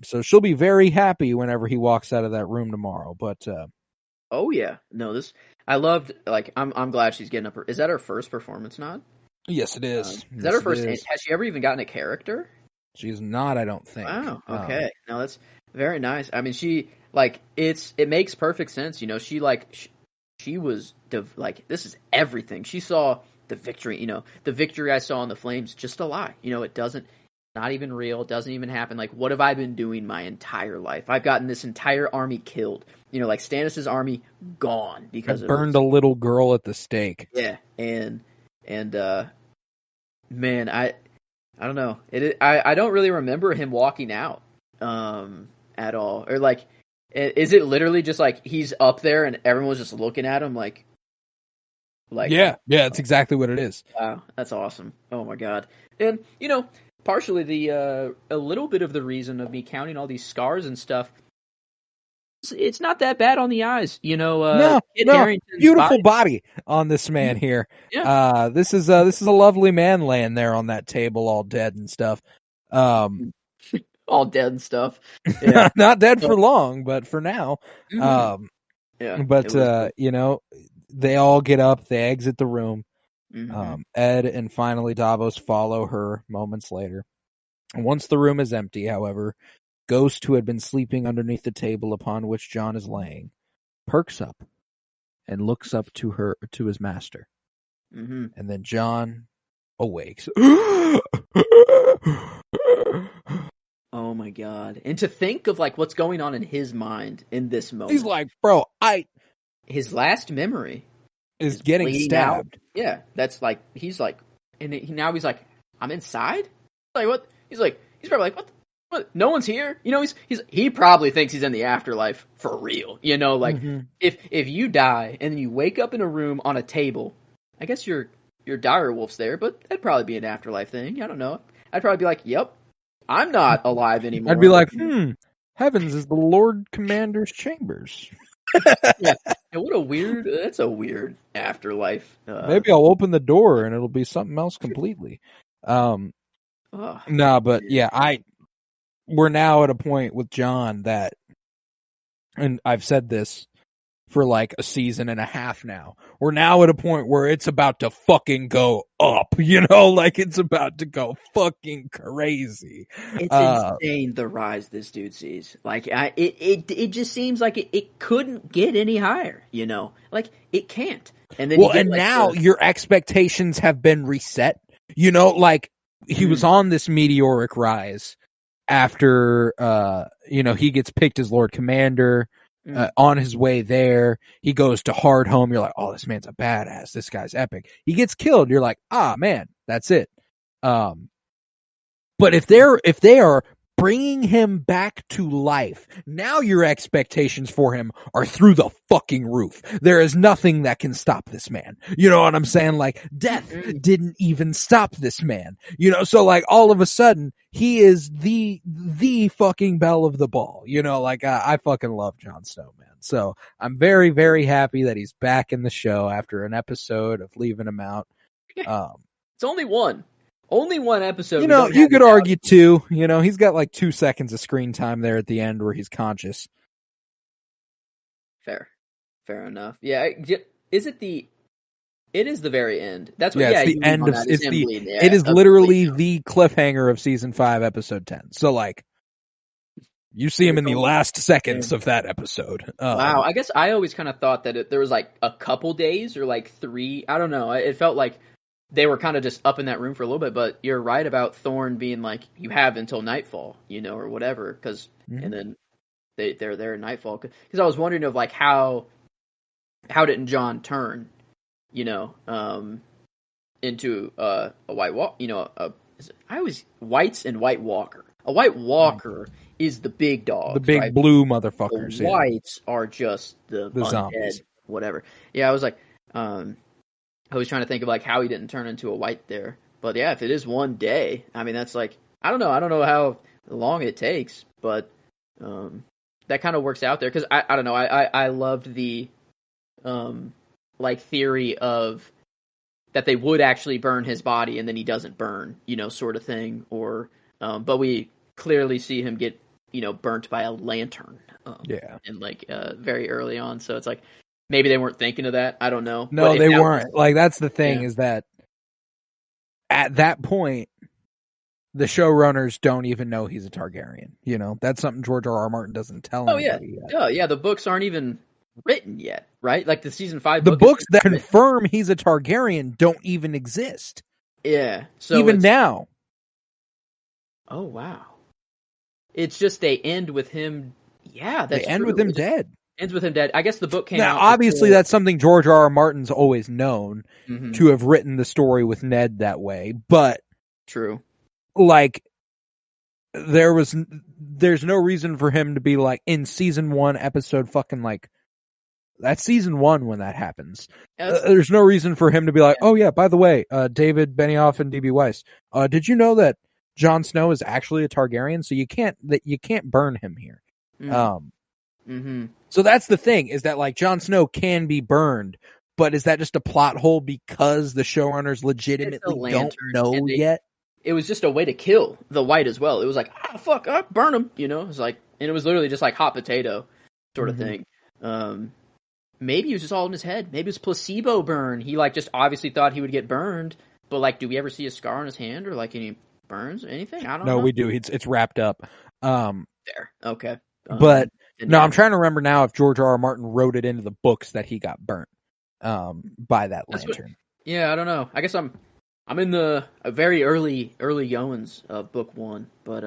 So she'll be very happy whenever he walks out of that room tomorrow. But oh yeah, no, I loved. Like, I'm glad she's getting up. Is that her first performance nod? Yes, it is. Is that her first? Has she ever even gotten a character? She's not, I don't think. Wow. Okay. No, that's very nice. I mean, she it makes perfect sense. She was this is everything. She saw the victory. The victory I saw in the flames, just a lie. It doesn't. Not even real. It doesn't even happen. Like, what have I been doing my entire life? I've gotten this entire army killed. Like Stannis' army gone because I burned a little girl at the stake. Yeah, and man, I don't know. I don't really remember him walking out at all. Or like, is it literally just like he's up there and everyone's just looking at him like yeah, it's exactly what it is. Wow, that's awesome. Oh my god. And partially a little bit of the reason of me counting all these scars and stuff. It's not that bad on the eyes, No, beautiful body on this man here. Yeah. This is a lovely man laying there on that table, all dead and stuff. All dead and stuff. Yeah. Not dead for long, but for now. Yeah. But they all get up, they exit the room. Ed and finally Davos follow her moments later. And once the room is empty, however, Ghost, who had been sleeping underneath the table upon which Jon is laying, perks up and looks up to his master. And then Jon awakes. Oh my god. And to think of like what's going on in his mind in this moment. He's like, bro, his last memory is getting stabbed. Out. Yeah, that's like, he's like, and now he's like, I'm inside? Like, what? He's probably like, what? What? No one's here? He probably thinks he's in the afterlife for real. If you die and then you wake up in a room on a table, I guess your dire wolf's there, but that'd probably be an afterlife thing. I don't know. I'd probably be like, yep, I'm not alive anymore. I'd be like, heavens is the Lord Commander's chambers. Yeah. That's a weird afterlife. Maybe I'll open the door and it'll be something else completely. But yeah, we're now at a point with John that, and I've said this for like a season and a half now. We're now at a point where it's about to fucking go up, like it's about to go fucking crazy. It's insane the rise this dude sees. Like it just seems like it couldn't get any higher, Like it can't. And then now your expectations have been reset. Like he was on this meteoric rise after he gets picked as Lord Commander. On his way there, he goes to Hardhome. You're like, oh, this man's a badass. This guy's epic. He gets killed. You're like, man, that's it. But if they are bringing him back to life, now your expectations for him are through the fucking roof. There is nothing that can stop this man. You know what I'm saying? Like, death didn't even stop this man. So like all of a sudden he is the fucking belle of the ball. Like I fucking love Jon Snow, man. So I'm very, very happy that he's back in the show after an episode of leaving him out. It's only one episode. You could argue two. He's got like 2 seconds of screen time there at the end where he's conscious. Fair enough. Yeah. Is it the? It is the very end. That's what. Yeah, it's the end of. It is literally the cliffhanger of season 5, episode 10. So like, you see him in the last seconds of that episode. Wow. I guess I always kind of thought that there was like a couple days or like 3. I don't know. It felt like they were kind of just up in that room for a little bit, but you're right about Thorne being like, you have until nightfall, or whatever, and then they're there at nightfall. Because I was wondering of like how didn't Jon turn, into a White Walker, Whites and White Walker. A White Walker is the big dog, the big blue motherfuckers. The Whites are just the undead, zombies. Whatever. Yeah, I was like, I was trying to think of like how he didn't turn into a white there. But yeah, if it is one day, I mean, that's like, I don't know how long it takes, but that kind of works out there. Cause I don't know. I loved the like theory of that they would actually burn his body and then he doesn't burn, sort of thing. Or, but we clearly see him get, burnt by a lantern. And like very early on. So it's like, maybe they weren't thinking of that. I don't know. No, they weren't. Like, that's the thing is that at that point, the showrunners don't even know he's a Targaryen. That's something George R.R. Martin doesn't tell anybody yet. Oh, yeah. The books aren't even written yet, right? Like the season 5 The books that confirm he's a Targaryen don't even exist. Yeah. So even now. Oh, wow. It's just they end with him. Yeah, they end with him dead. Ends with him dead. I guess the book came out. Now, obviously, that's something George R.R. Martin's always known to have written the story with Ned that way. But true, like, there's no reason for him to be like in season 1, episode fucking like that's season 1 when that happens. There's no reason for him to be like, oh yeah, by the way, David Benioff and D.B. Weiss, did you know that Jon Snow is actually a Targaryen? So you can't burn him here. So that's the thing, is that like Jon Snow can be burned, but is that just a plot hole because the showrunners legitimately don't know yet? It was just a way to kill the White as well. It was like, fuck, burn him, It was like, and it was literally just like hot potato sort of thing. Maybe it was just all in his head. Maybe it was placebo burn. He like just obviously thought he would get burned, but like, do we ever see a scar on his hand or like any burns or anything? I don't know. No, we do. It's wrapped up. There. Okay. But no, I'm trying to remember now if George R.R. Martin wrote it into the books that he got burnt by that lantern. I don't know. I guess I'm in the very early goings of book 1, but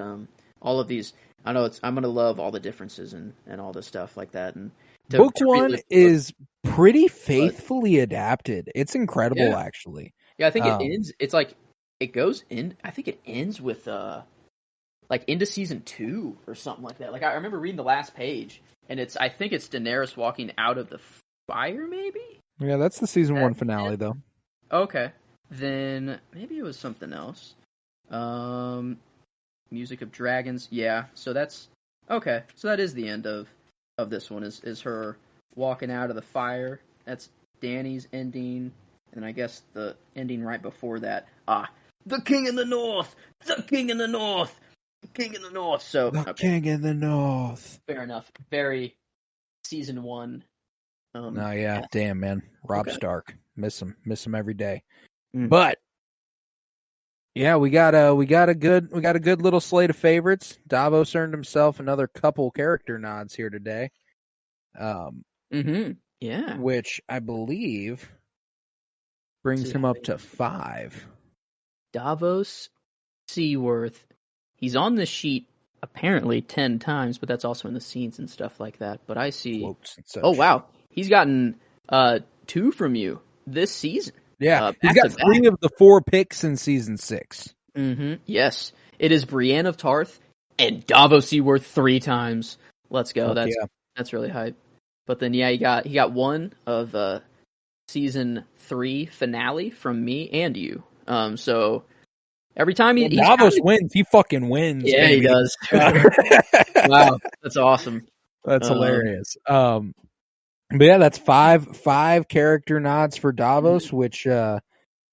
all of these, I know I'm gonna love all the differences and all this stuff like that. And book 1 is pretty faithfully adapted. It's incredible, actually. Yeah, I think it ends. It's like it goes in. I think it ends with like into season 2 or something like that. Like I remember reading the last page, and I think it's Daenerys walking out of the fire, maybe. Yeah, that's the season 1 finale, though. Okay, then maybe it was something else. Music of Dragons. Yeah, so that's okay. So that is the end of this one. Is her walking out of the fire. That's Dany's ending. And I guess the ending right before that. The King in the North! The King in the North! The King in the North! So, the King in the North. Fair enough. Very season 1. Damn, man. Robb Stark. Miss him every day. Mm. But yeah, we got a good little slate of favorites. Davos earned himself another couple character nods here today. Yeah. Which I believe brings him up to 5. Davos Seaworth. He's on the sheet apparently 10 times, but that's also in the scenes and stuff like that. But I see. Oh wow, he's gotten 2 from you this season. Yeah, he's got 3 of the 4 picks in season 6. Yes, it is Brienne of Tarth and Davos Seaworth 3 times. Let's go. That's really hype. But then he got 1 of season 3 finale from me and you. So every time Davos wins, he fucking wins. Yeah, baby. He does. Wow, that's awesome. That's hilarious. But yeah, that's 5 character nods for Davos, which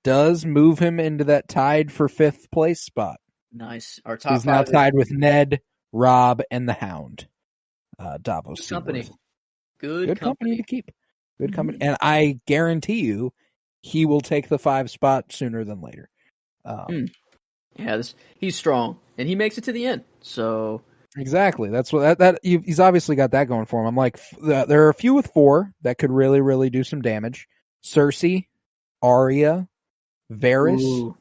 does move him into that tied for 5th place spot. Nice. Our top He's 5 now tied with Ned, Robb, and the Hound. Davos. Company. Good company to keep. Good company. And I guarantee you he will take the 5 spot sooner than later. Yeah, he's strong, and he makes it to the end. So exactly, that's what he's obviously got that going for him. I'm like, there are a few with 4 that could really, really do some damage. Cersei, Arya, Varys.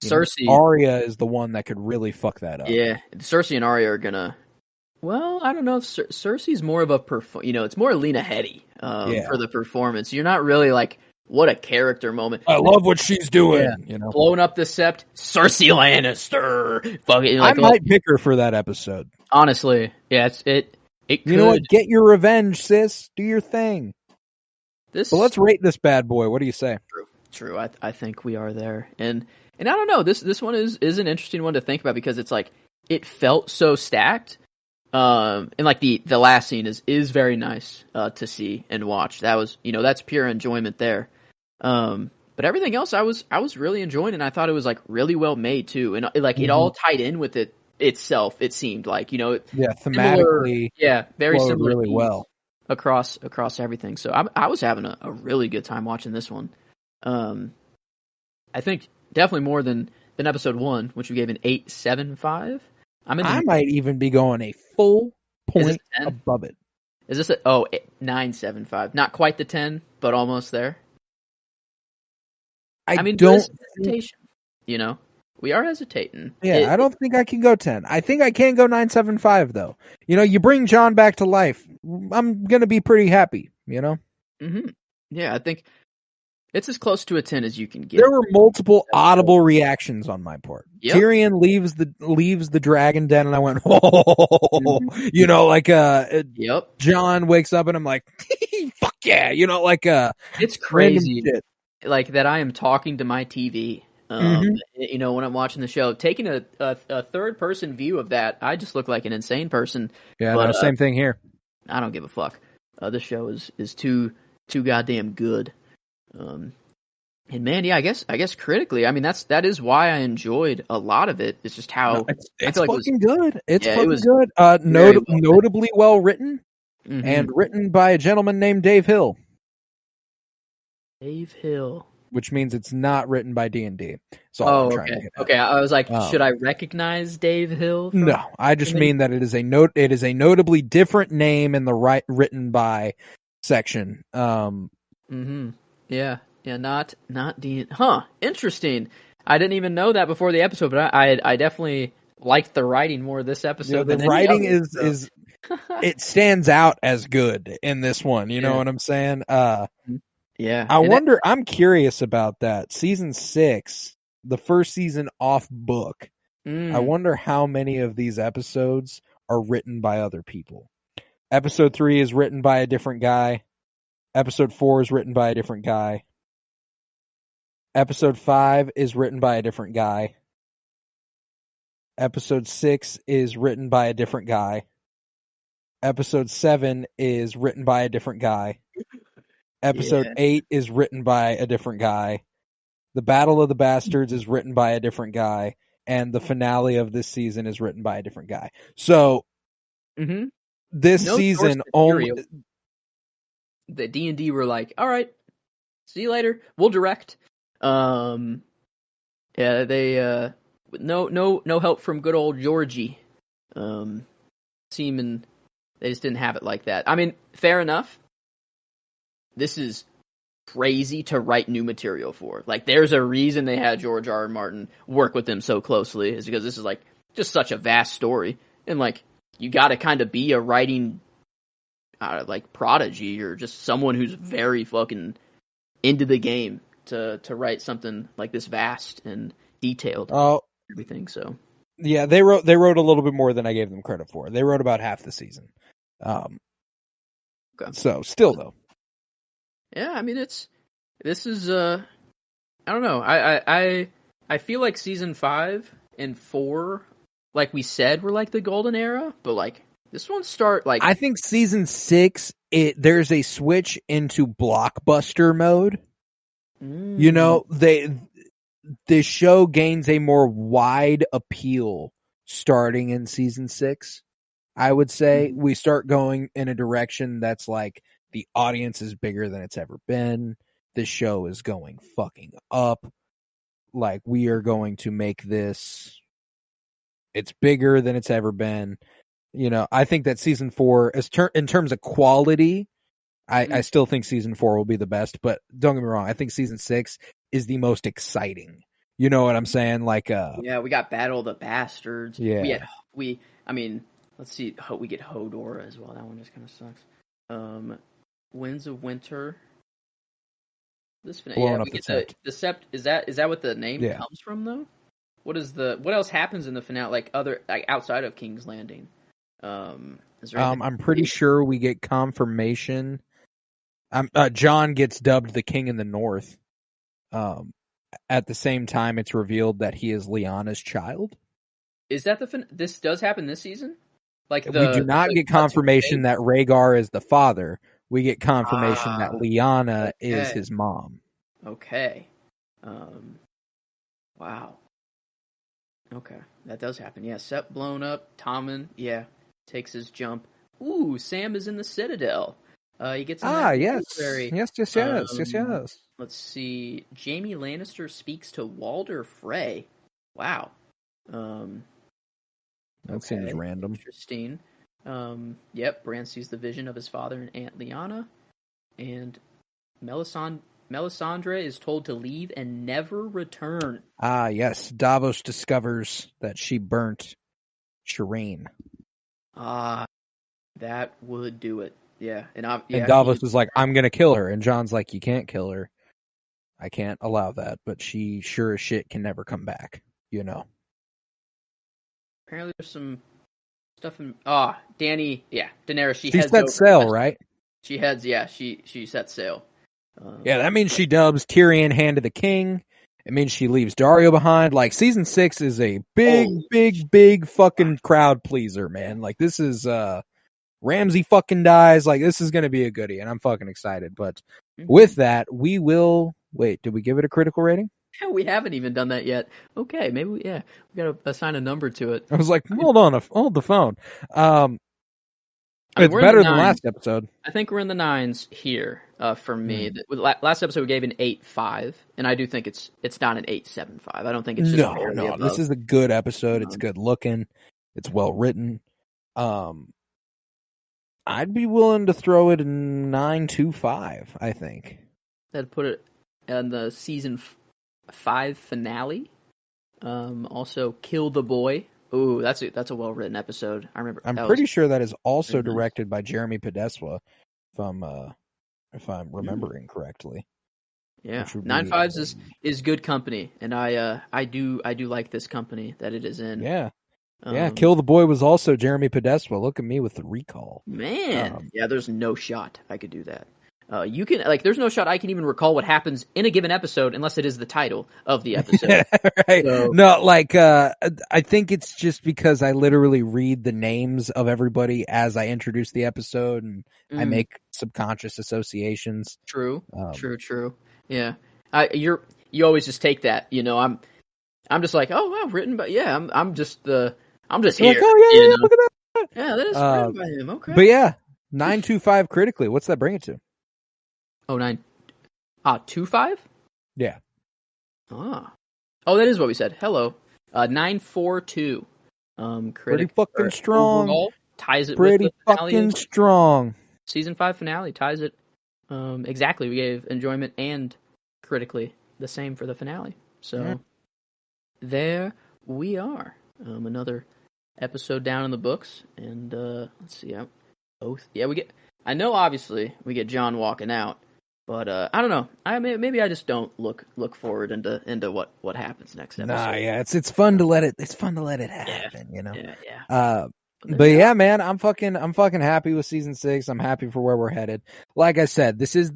Cersei, Arya is the one that could really fuck that up. Yeah, Cersei and Arya are gonna. Well, I don't know if Cersei's more of a it's more Lena Headey for the performance. You're not really like, what a character moment. I love what she's doing. Blowing up the sept, Cersei Lannister. I might pick her for that episode. Honestly, yeah, it could. You know what? Get your revenge, sis. Do your thing. But let's rate this bad boy. What do you say? True. I think we are there, and I don't know. This one is an interesting one to think about because it's like it felt so stacked. And like the last scene is very nice to see and watch. That was that's pure enjoyment there. But everything else I was really enjoying, and I thought it was like really well made too, and it all tied in with it itself. It seemed like thematically very similar, really well across everything. So I was having a really good time watching this one. I think definitely more than episode 1, which we gave an 8.75. I might even be going a full point above it. Is this 9.75? Not quite the 10, but almost there. I don't. Hesitation. We are hesitating. Yeah, I don't think I can go 10. I think I can go 9.75 though. You bring Jon back to life. I'm gonna be pretty happy. Mm-hmm. Yeah, I think it's as close to a 10 as you can get. There were multiple audible reactions on my part. Yep. Tyrion leaves the dragon den, and I went, Yep. Jon wakes up, and I'm like, fuck yeah, it's crazy, like that. I am talking to my TV, when I'm watching the show, taking a third person view of that. I just look like an insane person. Yeah, but, same thing here. I don't give a fuck. This show is too goddamn good. And man, yeah, I guess critically, that is why I enjoyed a lot of it. It's just how it's fucking good. It's fucking good. Notably well written, and written by a gentleman named Dave Hill. Dave Hill, which means it's not written by D&D. Okay. I was like, should I recognize Dave Hill? No, I just mean that it is a notably different name in the written by section. Yeah, not D. Huh? Interesting. I didn't even know that before the episode, but I definitely liked the writing more this episode. The writing is it stands out as good in this one. You know what I'm saying? Yeah. I'm curious about that. Season 6, the first season off book. I wonder how many of these episodes are written by other people. Episode 3 is written by a different guy. Episode 4 is written by a different guy. Episode 5 is written by a different guy. Episode 6 is written by a different guy. Episode 7 is written by a different guy. Episode 8 is written by a different guy. The Battle of the Bastards is written by a different guy. And the finale of this season is written by a different guy. So, this season only... The D&D were like, all right, see you later. We'll direct. They no help from good old Georgie. Seeming they just didn't have it like that. I mean, fair enough. This is crazy to write new material for. Like, there's a reason they had George R. R. Martin work with them so closely, is because this is like just such a vast story, and like you got to kind of be a writing like prodigy or just someone who's very fucking into the game to write something like this vast and detailed. Everything. So yeah, they wrote a little bit more than I gave them credit for. They wrote about half the season. Okay. So still though. Yeah, I mean this is I don't know. I feel like season 5 and 4, like we said, were like the golden era, but like this one I think season 6 there's a switch into blockbuster mode. You know, the show gains a more wide appeal starting in season 6. I would say we start going in a direction that's like the audience is bigger than it's ever been. The show is going fucking up. Like, we are going to make this, it's bigger than it's ever been. You know, I think that season 4 in terms of quality, I still think season 4 will be the best, but don't get me wrong, I think season 6 is the most exciting. You know what I'm saying? Like, yeah, we got Battle of the Bastards. Yeah. I mean, let's see, we get Hodor as well. That one just kind of sucks. Winds of Winter. This finale, we get the Sept. Is that what the name comes from though? What else happens in the finale, like outside of King's Landing? I'm pretty sure we get confirmation. Jon gets dubbed the King in the North. At the same time, it's revealed that he is Lyanna's child. Is that this does happen this season? Like we do not get confirmation that Rhaegar is the father. We get confirmation that Lyanna is his mom. Okay. Wow. Okay, that does happen. Yeah, Sept blown up. Tommen, takes his jump. Ooh, Sam is in the Citadel. He gets in yes. Yes. Let's see. Jaime Lannister speaks to Walder Frey. Wow. That seems random. Interesting. Bran sees the vision of his father and Aunt Lyanna, and Melisandre is told to leave and never return. Yes. Davos discovers that she burnt Shireen. That would do it. Yeah. And Davos is like, I'm going to kill her. And Jon's like, you can't kill her. I can't allow that. But she sure as shit can never come back, you know. Apparently there's some stuff in... Dany, Daenerys, she set sail, right? She heads, she set sail. That means she dubs Tyrion Hand of the King. It means she leaves Daario behind. Like, season 6 is a big fucking crowd pleaser, man. Like, this is, Ramsay fucking dies. Like, this is gonna be a goodie, and I'm fucking excited. But with that, we will... Wait, did we give it a critical rating? We haven't even done that yet. Okay, maybe we gotta assign a number to it. I was like, hold the phone. It's better than last episode. I think we're in the 9s here for me. Last episode we gave an 8.5, and I do think it's not an 8.75. I don't think it's just no. This is a good episode. It's good looking. It's well written. I'd be willing to throw it a 9.25. I think that'd put it in the season 5 finale. Also, Kill the Boy. Ooh, that's a well written episode. I remember. I'm pretty sure that is also directed by Jeremy Podeswa, if I'm remembering correctly. Yeah, 9.5 is good company, and I do like this company that it is in. Yeah. Kill the Boy was also Jeremy Podeswa. Look at me with the recall. Man, there's no shot I could do that. you can there's no shot I can even recall what happens in a given episode unless it is the title of the episode. Right. So, no, I think it's just because I literally read the names of everybody as I introduce the episode, and I make subconscious associations. True. Yeah. You always just take that, I'm just like, oh wow, written by I'm just here. Like, oh yeah, look at that. Yeah, that is written by him. Okay. But yeah, 925 critically. What's that bring it to? 25? Yeah. Oh, that is what we said. Hello. 942. Pretty fucking strong. Overall, ties it pretty with the finale. Fucking strong. Season 5 finale ties it exactly. We gave enjoyment and critically the same for the finale. So there we are. Another episode down in the books, and let's see. We get. I know, obviously, we get John walking out, but I don't know. Maybe I just don't look forward into what happens next episode. Nah, yeah, it's fun to let it. It's fun to let it happen, Yeah. But yeah, man, I'm fucking happy with season 6. I'm happy for where we're headed. Like I said, this is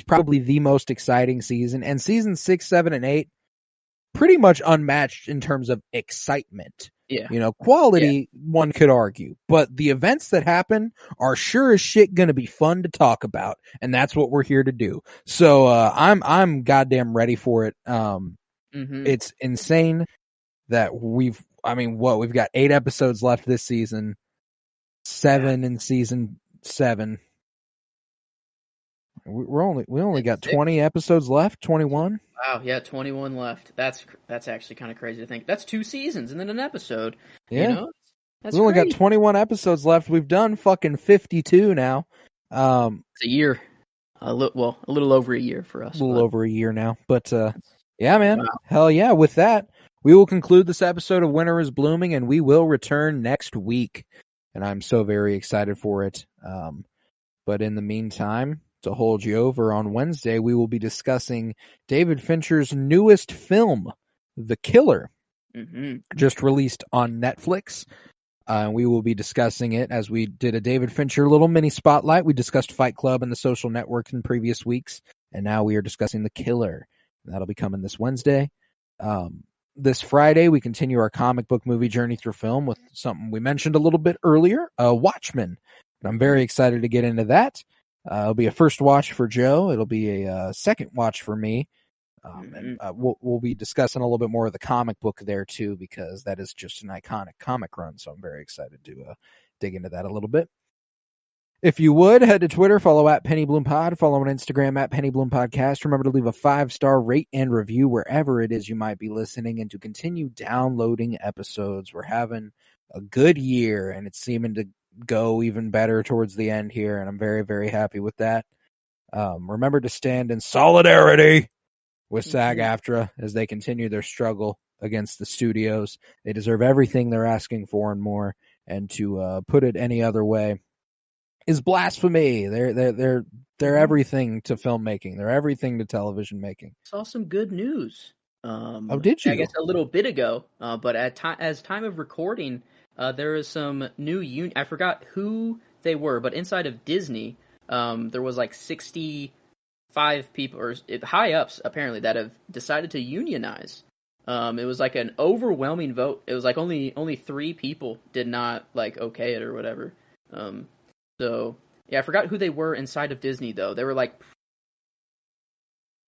probably the most exciting season, and season 6, 7, and 8 pretty much unmatched in terms of excitement. Yeah. Quality, one could argue, but the events that happen are sure as shit going to be fun to talk about, and that's what we're here to do. So I'm goddamn ready for it. It's insane that we've got 8 episodes left this season, 7 in season 7. We only got 20 episodes left, 21. Wow, yeah, 21 left. That's actually kind of crazy to think. That's 2 seasons and then an episode. Yeah. That's we only got 21 episodes left. We've done fucking 52 now. It's a year. A little over a year for us. Over a year now. But yeah, man. Wow. Hell yeah. With that, we will conclude this episode of Winter is Blooming, and we will return next week. And I'm so very excited for it. But in the meantime, to hold you over, on Wednesday, we will be discussing David Fincher's newest film, The Killer, just released on Netflix. We will be discussing it as we did a David Fincher little mini spotlight. We discussed Fight Club and The Social Network in previous weeks, and now we are discussing The Killer. That'll be coming this Wednesday. This Friday, we continue our comic book movie journey through film with something we mentioned a little bit earlier, Watchmen. And I'm very excited to get into that. It'll be a first watch for Joe. It'll be a second watch for me. And we'll be discussing a little bit more of the comic book there too, because that is just an iconic comic run. So I'm very excited to dig into that a little bit. If you would, head to Twitter, follow at PennyBloomPod, follow on Instagram at PennyBloomPodcast. Remember to leave a 5-star rate and review wherever it is you might be listening, and to continue downloading episodes. We're having a good year, and it's seeming to go even better towards the end here, and I'm very, very happy with that. Remember to stand in solidarity with SAG-AFTRA as they continue their struggle against the studios. They deserve everything they're asking for and more, and to put it any other way is blasphemy. They're everything to filmmaking. They're everything to television making. Saw some good news. Did you? I guess a little bit ago, but as time of recording, there is some new I forgot who they were, but inside of Disney, there was like 65 people or high ups apparently that have decided to unionize. It was like an overwhelming vote. It was like only 3 people did not okay it or whatever. So yeah, I forgot who they were inside of Disney though. They were like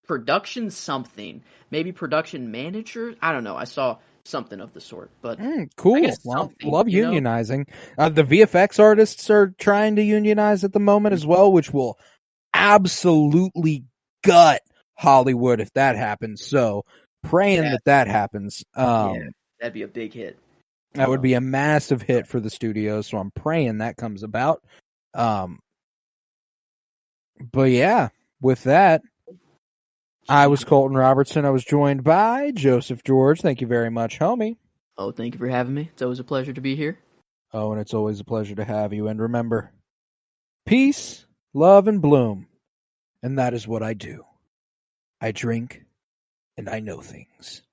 production something, maybe production manager. I don't know. I saw something of the sort, but cool. Well, love unionizing. The VFX artists are trying to unionize at the moment as well, which will absolutely gut Hollywood if that happens. So praying that happens. That'd be a big hit. That would be a massive hit for the studio. So I'm praying that comes about. But yeah, with that, I was Colton Robertson. I was joined by Joseph George. Thank you very much, homie. Oh, thank you for having me. It's always a pleasure to be here. Oh, and it's always a pleasure to have you. And remember, peace, love, and bloom. And that is what I do. I drink, and I know things.